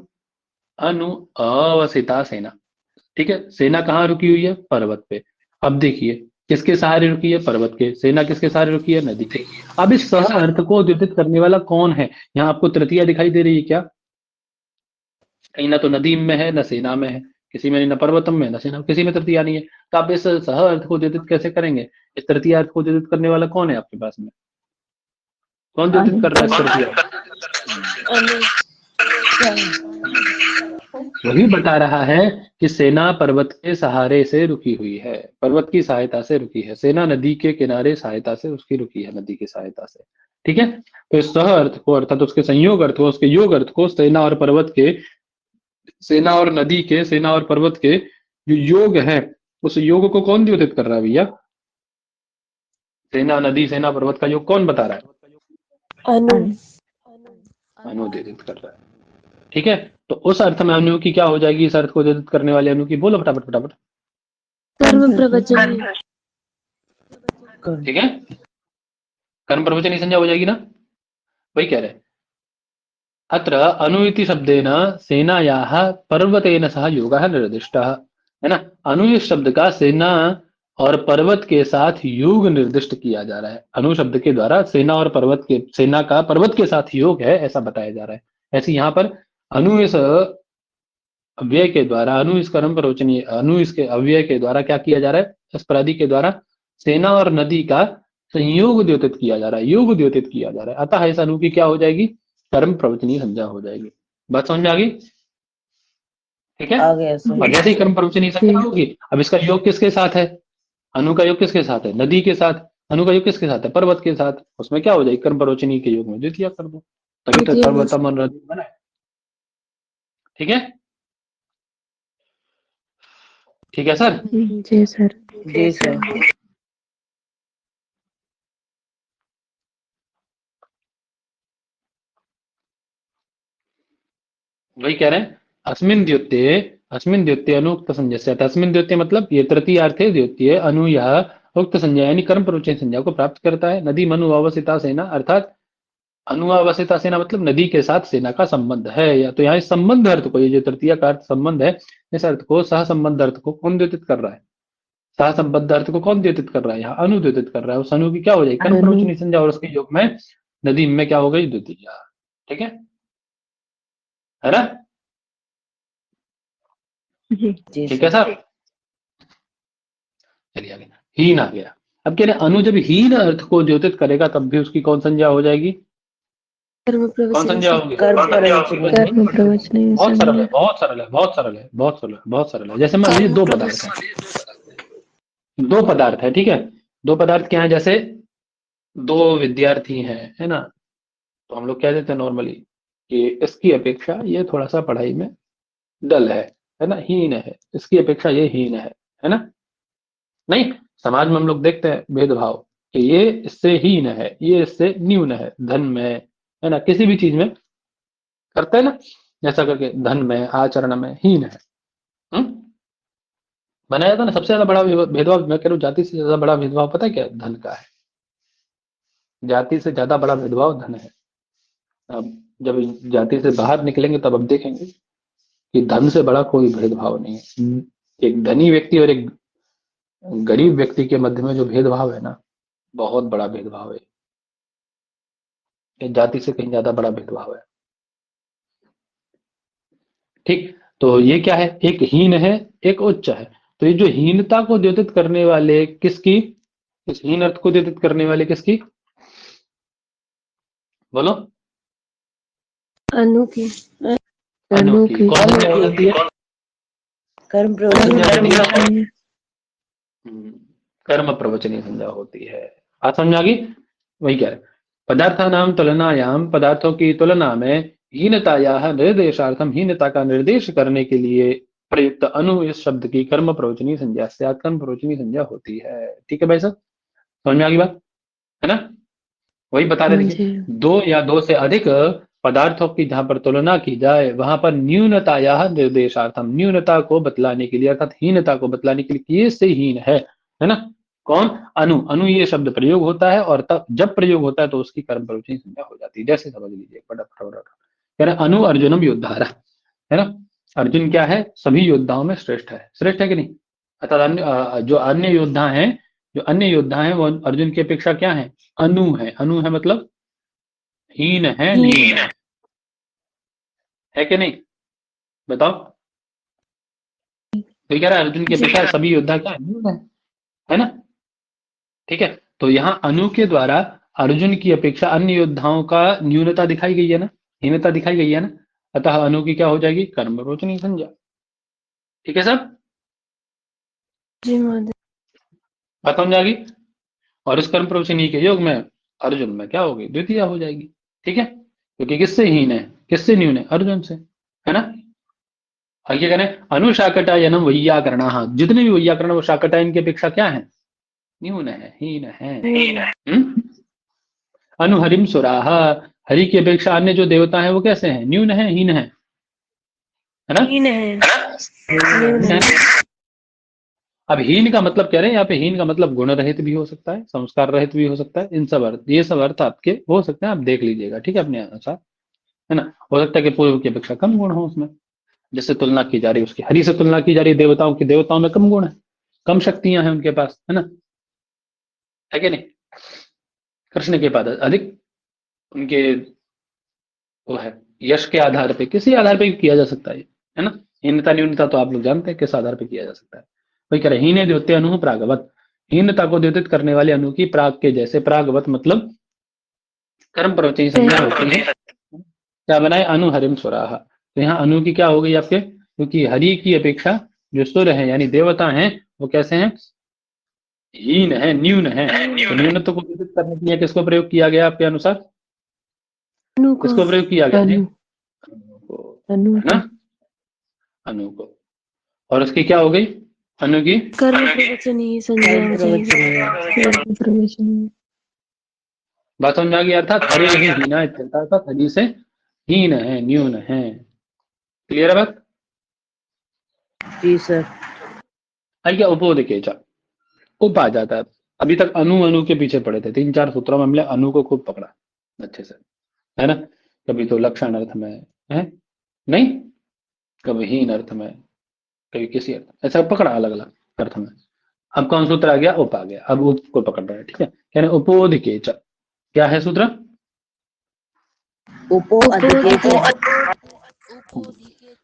अनु अवसिता सेना। ठीक है, सेना कहाँ रुकी हुई है? पर्वत पे। अब देखिए किसके सहारे रुकी है? पर्वत के। सेना किसके सहारे रुकी है? नदी के। अब इस सह अर्थ को द्योतित करने वाला कौन है? यहाँ आपको तृतीया दिखाई दे रही है क्या? कहीं ना तो नदी में है, न सेना में है, किसी में नहीं, न पर्वतम में, न सेना, किसी में तृतीया नहीं है। तो आप इस सह अर्थ को द्योतित कैसे करेंगे? इस तृतीय अर्थ को द्योतित करने वाला कौन है आपके पास में? कौन द्योतित कर रहा है तृतीय? वही बता रहा है कि सेना पर्वत के सहारे से रुकी हुई है, पर्वत की सहायता से रुकी है, सेना नदी के किनारे सहायता से उसकी रुकी है, नदी की सहायता से। ठीक है, तो इस सह अर्थ को अर्थात उसके संयोग अर्थ को, उसके योग अर्थ को सेना और पर्वत के, सेना और नदी के, सेना और पर्वत के जो योग है उस योग को कौन द्योतित कर रहा है भैया? सेना नदी सेना पर्वत का योग कौन बता रहा है? अनु द्योतित कर रहा है। ठीक है, तो उस अर्थ में अनु की क्या हो जाएगी? इस अर्थ को द्योतित करने वाले अनु की बोलो फटाफट फटाफट। कर्म प्रवचन। ठीक है, कर्म प्रवचनीय संज्ञा हो जाएगी ना, वही कह रहे हैं। अत्र अनु इति शब्देन सेनायाः पर्वतेन सह योगः निर्दिष्टः, है ना? अनु इस शब्द का सेना और पर्वत के साथ योग निर्दिष्ट किया जा रहा है। अनु शब्द के द्वारा सेना और पर्वत के, सेना का पर्वत के साथ योग है ऐसा बताया जा रहा है। ऐसे यहाँ पर अनु इस अव्यय के द्वारा, अनु इस कर्म प्रवचनीय, अनु इसके अव्यय के द्वारा क्या किया जा रहा है? इस प्रादि के द्वारा सेना और नदी का संयोग द्योतित किया जा रहा है, योग द्योतित किया जा रहा है। अतः इस अनु की क्या हो जाएगी? कर्म प्रवचनीय संज्ञा हो जाएगी। बात समझ में आ गई? ठीक है, अब जैसे ही कर्म प्रवचनीय संज्ञा होगी, अब इसका योग किसके साथ है? अनु का योग किसके साथ है? नदी के साथ। अनु का योग किसके साथ है? पर्वत के साथ। उसमें क्या हो जाएगी? कर्म प्रवचनी के योग में द्वितीया कर दो, तभी तो द्वितीया हो पर्वतम और रजत बना है। ठीक है, ठीक है सर। जी सर। जी सर। वही कह रहे हैं, अस्मिन द्योत्ये अनुक्त संजय। अस्मिन द्योत्ये मतलब ये तृतीय अर्थ है, द्योत्ये अनु यह उक्त संज्ञा यानी कर्म प्रवचन संज्ञा को प्राप्त करता है। नदी मनु अवस्थिता सेना, अर्थात अनुअवस्थिता सेना मतलब नदी के साथ सेना का संबंध है। या तो यहाँ इस संबंध अर्थ को, ये जो तृतीय का अर्थ संबंध है, इस अर्थ को, सह संबंध अर्थ को कौन द्योतित कर रहा है? सह संबंध अर्थ को कौन द्योतित कर रहा है? यहाँ अनु द्योतित कर रहा है। उस अनु की क्या हो जाएगी? कर्म अनु। प्रवचनी संज्ञा, और उसके योग में नदी में क्या हो गई? द्वितीय। ठीक है ना? जी। जी ठीक है सर। सर। चलिए आगे, हीन आ गया। अब कह रहे हैं अनु जब हीन अर्थ को द्योतित करेगा तब भी उसकी कौन संज्ञा हो जाएगी? कर्म कौन प्रवचनी संज्ञा होगी? कर्म प्रवचनी। कर्म प्रवचनी बहुत सरल है, संज्ञा। बहुत सरल है, बहुत सरल है, बहुत सरल है, बहुत सरल है। जैसे मान लीजिए दो पदार्थ है, दो पदार्थ है, ठीक है। दो पदार्थ क्या है? जैसे दो विद्यार्थी हैं, है ना, तो हम लोग कह देते हैं नॉर्मली कि इसकी अपेक्षा ये थोड़ा सा पढ़ाई में डल है ना, हीन है, इसकी अपेक्षा ये हीन है ना। नहीं, समाज में हम लोग देखते हैं भेदभाव कि ये इससे हीन है, ये इससे न्यून है, धन में, है ना, किसी भी चीज में करते हैं ना, जैसा करके धन में, आचरण में हीन है। बनाया जाता है ना। सबसे ज्यादा बड़ा भेदभाव, मैं कह रहा हूँ, जाति से ज्यादा बड़ा भेदभाव पता है क्या? धन का है। जाति से ज्यादा बड़ा भेदभाव धन है। अब जब जाति से बाहर निकलेंगे तब अब देखेंगे कि धन से बड़ा कोई भेदभाव नहीं है। एक धनी व्यक्ति और एक गरीब व्यक्ति के मध्य में जो भेदभाव है ना, बहुत बड़ा भेदभाव है। ये जाति से कहीं ज्यादा बड़ा भेदभाव है। ठीक, तो ये क्या है? एक हीन है, एक उच्च है। तो ये जो हीनता को द्योतित करने वाले किसकी, इस हीन अर्थ को द्योतित करने वाले किसकी? बोलो। अनु की। अनु की की। कौन संज्ञा हो जाती है? कर्म कौन संज्ञा प्रवचनी। होती है? कर्म प्रवचनी संज्ञा होती है। बात समझ आ गई? वही कह रहे, पदार्थानाम तुलनायाम, पदार्थों की तुलना में हीनताया निर्देशार्थम, हीनता का निर्देश करने के लिए प्रयुक्त अनु इस शब्द की कर्म प्रवचनी संज्ञा से कर्म प्रवचनी संज्ञा होती है। ठीक है भाई साहब, समझ में आ गई बात, है ना? वही बता रहे थे कि जी। दो या दो से अधिक पदार्थों की जहां पर तुलना की जाए वहां पर न्यूनताया निर्देशार्थम, न्यूनता को बतलाने के लिए, अर्थात हीनता को बतलाने के लिए कि ये से हीन है ना। कौन? अनु। अनु ये शब्द प्रयोग होता है, और तब जब प्रयोग होता है तो उसकी कर्म प्रवचनी संज्ञा हो जाती है। जैसे समझ लीजिए, कह रहे अनु अर्जुनम योद्धारा, है ना। अर्जुन क्या है? सभी योद्धाओं में श्रेष्ठ है कि नहीं? अर्थात अन्य जो अन्य योद्धा हैं, जो अन्य योद्धा हैं वो अर्जुन की अपेक्षा क्या है? अनु है। अनु है मतलब हीन है, न्यून है कि नहीं? बताओ। तो कह रहा है अर्जुन की अपेक्षा सभी योद्धा क्या है? न्यून है ना। ठीक है, तो यहाँ अनु के द्वारा अर्जुन की अपेक्षा अन्य योद्धाओं का न्यूनता दिखाई गई है ना, हीनता दिखाई गई है ना। अतः अनु की क्या हो जाएगी? कर्म प्रवचनी संज्ञा। ठीक है सब, जी महोदय। बात समझ आ गई? और इस कर्म प्रवचनी के योग में अर्जुन में क्या होगी? द्वितीय हो जाएगी। ठीक है, क्योंकि किससे हीन है, किससे न्यून है? अर्जुन से, है ना। आगे करें, अनुशाकटायनम वैयाकरणा, जितने भी वैयाकरण वो शाकटायन की अपेक्षा क्या है? न्यून है, हीन है। अनुहरिम सुराह, हरि की अपेक्षा अन्य जो देवता हैं वो कैसे हैं? न्यून है, हीन है ना। हीन है। अब हीन का मतलब कह रहे हैं यहाँ पे, हीन का मतलब गुण रहित भी हो सकता है, संस्कार रहित भी हो सकता है। इन सब अर्थ, ये सब अर्थ आपके हो सकते हैं, आप देख लीजिएगा, ठीक है, अपने अनुसार, है ना। हो सकता है कि पूर्व की अपेक्षा कम गुण हो उसमें, जिससे तुलना की जा रही है उसकी, हरि से तुलना की जा रही है देवताओं की, देवताओं में कम गुण है, कम शक्तियां हैं उनके पास, है ना, है कि नहीं। कृष्ण के पास अधिक उनके वो है, यश के आधार पे, किसी आधार पे किया जा सकता है ना। हीनता न्यूनता तो आप लोग जानते हैं किस आधार पे किया जा सकता है। वही कह रहे हीने द्योत्य अनु प्रागवत, हीनता को द्योतित करने वाले अनु की प्राग के जैसे, प्रागवत मतलब कर्म प्रवचनी संज्ञा होती है। क्या बनाए? अनु हरिम सुराह, तो यहाँ अनु की क्या हो गई आपके? क्योंकि हरि की अपेक्षा जो सुर है यानी देवता हैं वो कैसे हैं? हीन है, न्यून है। तो न्यूनत्व को विदित करने के लिए किसको प्रयोग किया गया आपके अनुसार? अनु को। किसको प्रयोग किया गया जी? अनु अनु को, अनु है ना? अनु को। और उसकी क्या हो गई? अनु की कर्म प्रवचनीय संज्ञा हो जाएगी। कर्म प्रवचनीय। बात समझ आ गई? अर्थात हरे ही हीना इत्यर्थ, अर्थात हरि से हीन है, न्यून है। क्लियर है बात? जी सर। आई क्या उपोदिके च, उप आ जाता है। अभी तक अनु अनु के पीछे पड़े थे, 3-4 सूत्रों में हमने अनु को खूब पकड़ा अच्छे से, है ना? कभी तो लक्षण अर्थ में है, नहीं, कभी हीन अर्थ में, कभी किसी अर्थ, ऐसा पकड़ा अलग अलग अर्थ में। अब कौन सूत्र आ गया? उप आ गया। अब उप को पकड़ रहा है, ठीक है? कहने उपोदिके च, क्या है सूत्र? उपो अधिके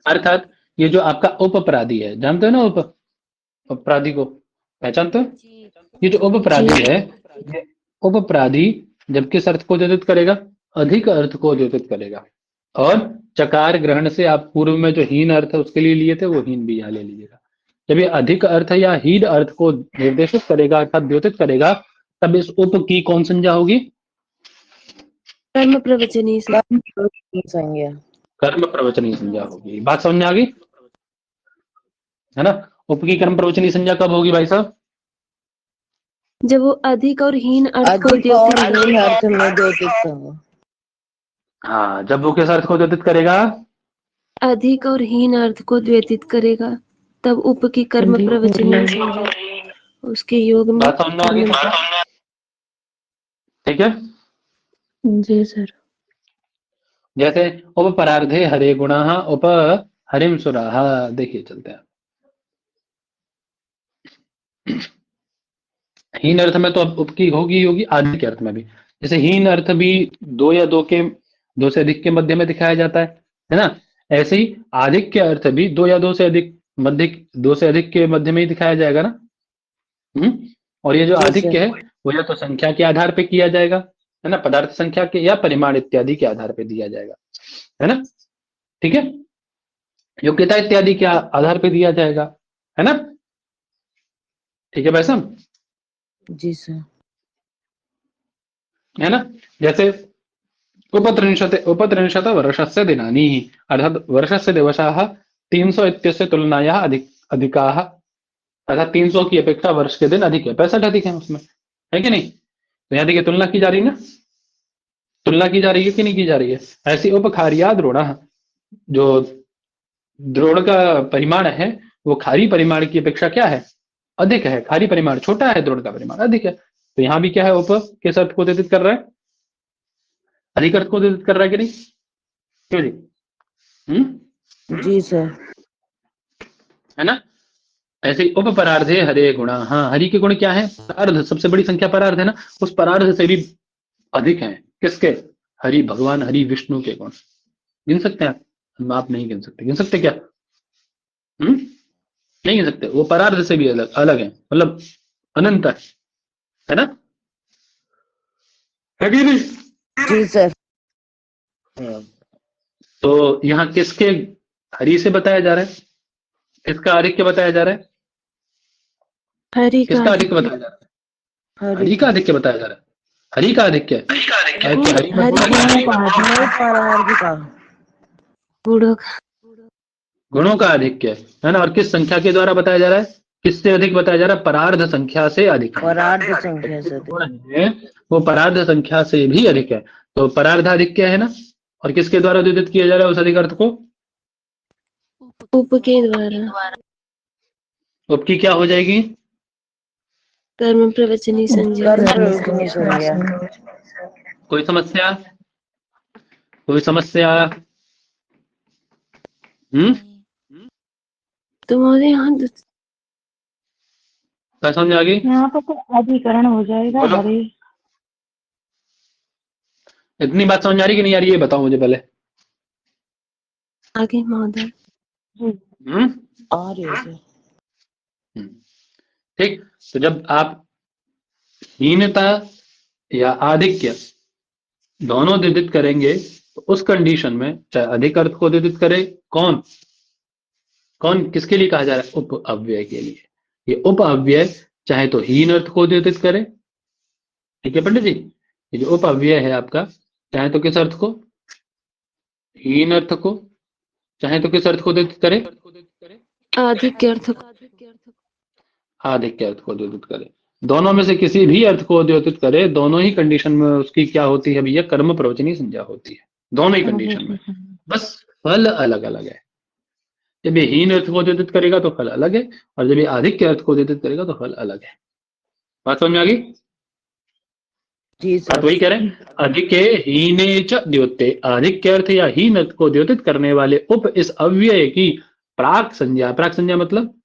अर्थात ये जो आपका उपअपराधी है, जानते हो ना उप अपराधी को, पहचानते हो? ये जो उपअपराधी है, ये उपअपराधी जब किस अर्थ को द्योतित करेगा? अधिक अर्थ को द्योतित करेगा। और चकार ग्रहण से आप पूर्व में जो हीन अर्थ है उसके लिए लिए थे, वो हीन भी यहाँ ले लीजिएगा। जब ये अधिक अर्थ या हीन अर्थ को निर्देशित करेगा अर्थात द्योतित करेगा, तब इस उप की कौन संज्ञा होगी? कर्म प्रवचनीय संज्ञा। कर्म प्रवचनीय संज्ञा होगी। बात समझ में आ गई, है ना? उप की कर्म प्रवचनीय संज्ञा कब होगी भाई साहब? जब वो अधिक और हीन अर्थ को अधिक और द्योतित हीन अर्थ में द्योतित होगा। हाँ, जब वो किस अर्थ को द्योतित करेगा? अधिक और हीन अर्थ को द्योतित करेगा, तब उप की कर्म अधिक और प्रवचनीय हीन। संज्ञा उसके योग में बात समझ में आ गई? ठीक है। जी सर। जैसे उप परार्धे हरे गुणाः उप हरिम सुराः, देखिए चलते हैं। हीन अर्थ में तो अब उप की होगी आदि के अर्थ में भी। जैसे हीन अर्थ भी 2 या 2 से अधिक के मध्य में दिखाया जाता है ना? ऐसे ही आधिक के अर्थ भी 2 या 2 से अधिक के मध्य में ही दिखाया जाएगा ना? और ये जो जी आधिक्य सर। है वो या तो संख्या के आधार पे किया जाएगा, है ना, पदार्थ संख्या के, या परिमाण इत्यादि के आधार पे दिया जाएगा, है ना? ठीक है, योग्यता इत्यादि के आधार पे दिया जाएगा, है ना? ठीक है भाई साहब? जी सर। है ना? जैसे उपत्रिंशत वर्षस्य दिनानि, अर्थात वर्षस्य दिवसाः 300 इत्यस्य तुलनायाः अधिकाः, अर्थात 300 की अपेक्षा वर्ष के दिन अधिक है, 65 अधिक है उसमें, है कि नहीं? तो यहाँ देखिए तुलना की जा रही है ना, तुलना की जा रही है कि नहीं की जा रही है? ऐसी उपखारिया द्रोण, जो द्रोण का परिमाण है वो खारी परिमाण की अपेक्षा क्या है? अधिक है। खारी परिमाण छोटा है, द्रोण का परिमाण अधिक है। तो यहाँ भी क्या है? उप किस अर्थ को द्योतित कर रहा है? अधिक अर्थ को द्योतित कर रहा है कि नहीं? क्यों जी? जी सर। है ना? ऐसे ही उप परार्धे हरे गुणा, हाँ, हरि के गुण क्या है? परार्ध, सबसे बड़ी संख्या परार्ध है ना, उस परार्ध से भी अधिक है। किसके? हरि, भगवान हरि विष्णु के गुण। गिन सकते हैं आप नहीं गिन सकते। गिन सकते क्या? नहीं गिन सकते। वो परार्ध से भी अलग है, मतलब अनंत है ना? है कि नहीं? जी सर। तो यहाँ किसके हरि से बताया जा रहा है? किसका आधिक्य बताया जा रहा है? हरि का किसका आधिक्य बताया जा रहा है? हरि का आधिक्य बताया जा रहा है। हरि का आधिक्य है। हरि में परार्ध का गुणों का गुणों का आधिक्य है ना? और किस संख्या के द्वारा बताया जा रहा है? किससे अधिक बताया जा रहा है? परार्ध संख्या से अधिक। परार्ध संख्या से गुण है वो परार्ध संख्या से भी अधिक है। तो परार्ध आधिक्य है ना? और किसके द्वारा द्योतित किया जा रहा है उस अधिक अर्थ को? उप के द्वारा उप की क्या हो जाएगी? कर्म प्रवचनीय संज्ञा। कर्म प्रवचनीय संज्ञा। कोई समस्या? कोई समस्या? तो महोदय यहाँ क्या समझ आ गई? यहाँ पर तो अधिकरण हो जाएगा। बोलो। हरे इतनी बात समझ आ रही कि नहीं आ रही? ये बताओ मुझे पहले। आगे महोदय। आ रही है सर। ठीक। तो जब आप हीनता या आधिक्य दोनों द्योतित करेंगे तो उस कंडीशन में चाहे अधिक अर्थ को द्योतित करे, कौन किसके लिए कहा जा रहा है? उप अव्यय के लिए। ये उप अव्यय चाहे तो हीन अर्थ को द्योतित करे, ठीक है पंडित जी। ये जो उप अव्यय है आपका, चाहे तो किस अर्थ को, हीन अर्थ को, चाहे तो किस अर्थ को द्योतित करे, आधिक्य अर्थ को। आधिक्य अर्थ को द्योतित करे। दोनों में से किसी भी अर्थ को द्योतित करे, दोनों ही कंडीशन में उसकी क्या होती है भैया, कर्म प्रवचनी संज्ञा होती है, दोनों ही कंडीशन में, बस फल अलग अलग है। जब ये हीन अर्थ को द्योतित करेगा तो फल अलग है, और जब ये आधिक्य अर्थ को द्योतित करेगा तो फल अलग है। बात समझ में आ गई? जी बात सर। वही कह रहे हैं, अधिके हीने च द्योते, आधिक्य अर्थ या हीन अर्थ को द्योतित करने वाले उप इस अव्यय की प्राक संज्ञा, प्राक संज्ञा मतलब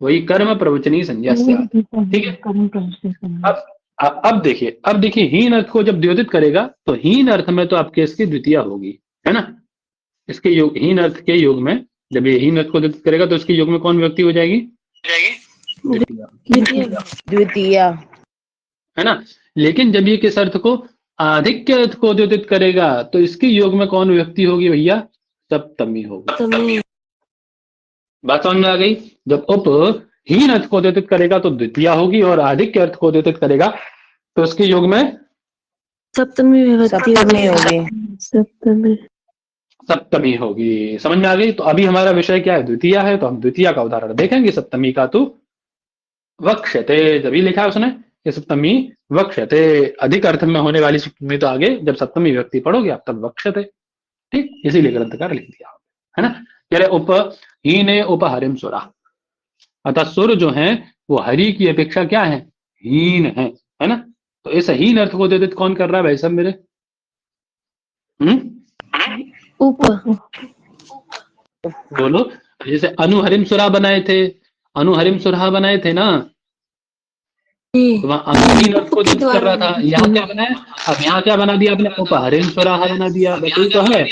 वही कर्म प्रवचनी संज्ञा से, ठीक है। कर्म प्रवचनी संज्ञा। अब देखिए हीन अर्थ को जब द्योतित करेगा तो हीन अर्थ में तो आपके इसकी द्वितीया होगी, है ना। इसके योग, हीन अर्थ के योग में जब ये हीन अर्थ को द्योतित करेगा तो इसके योग में कौन व्यक्ति हो जाएगी, द्वितीय। द्वितीया। है ना। लेकिन जब ये किस अर्थ को, आधिक्य अर्थ को द्योतित करेगा तो इसके योग में कौन व्यक्ति होगी भैया, सप्तमी होगी। सप्तमी। बात समझ में आ गई। जब उप हीन अर्थ को द्योतित करेगा तो द्वितीया होगी, और आधिक्य अर्थ को द्योतित करेगा तो उसके योग में सप्तमी विभक्ति सप्तमी होगी। सप्तमी। सप्तमी होगी। समझ में आ गई। तो अभी हमारा विषय क्या है, द्वितीया है, तो हम द्वितीया का उदाहरण देखेंगे। सप्तमी का तो वक्ष्यते, जब ही लिखा है उसने ये सप्तमी वक्ष्यते, अधिक अर्थ में होने वाली सप्तमी तो आगे जब सप्तमी व्यक्ति पढ़ोगे आप तब वक्ष्यते, ठीक, इसीलिए ग्रंथकार लिख दिया, है ना। कह रहे उप हीने उप हरिम सुरा, अतः सुर जो है वो हरि की अपेक्षा क्या है, हीन है ना। तो इस हीन अर्थ को द्योतित कौन कर रहा है भाई साहब मेरे, उप। बोलो। जैसे अनुहरिम सुरा बनाए थे, अनुहरिम सुरा बनाए थे ना, तो वहां अनुहीन अर्थ को द्योतित कर रहा था। यहाँ क्या बनाया, अब यहाँ क्या बना दिया आपने, उपहरिम सुराहा बना दिया, वही तो है।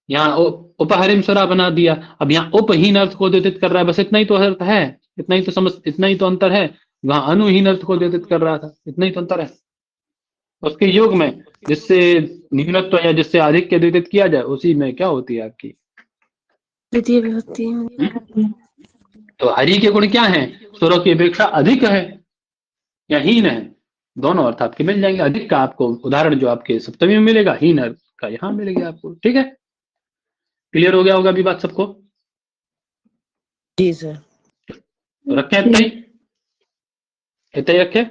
यहाँ उपहरिम सुरा बना दिया, अब यहाँ उपहीन अर्थ को द्योतित कर रहा है, बस इतना ही तो अर्थ है, इतना ही तो समझ, इतना ही तो अंतर है। वहां अनुहीन अर्थ को द्योतित कर रहा था, इतना ही तो अंतर है। उसके योग में जिससे न्यूनत्व या जिससे आधिक्य द्योतित किया जाए उसी में क्या होती है आपकी द्वितीय विभक्ति। तो हरि के गुण क्या हैं, सुरों की अपेक्षा अधिक है या हीन है, दोनों अर्थ आपके मिल जाएंगे। अधिक का आपको उदाहरण जो आपके सप्तमी में मिलेगा, हीन अर्थ का यहाँ मिलेगा आपको, ठीक है। क्लियर हो गया होगा अभी बात सबको? जी सर। तो रखें इतना ही, इतना ही रखे,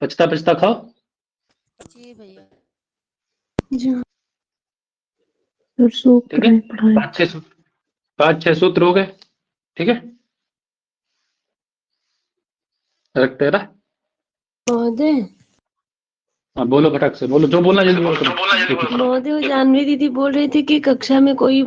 पचता पचता खाओ। जी भैया। ठीक है, 5-6 सूत्र हो गए, ठीक है। रखते हैं ना, महोदय। हाँ बोलो फटाक से बोलो, जो बोलना जल्दी बोलो। महोदय, वो जानवी दीदी बोल रही थी कि कक्षा में कोई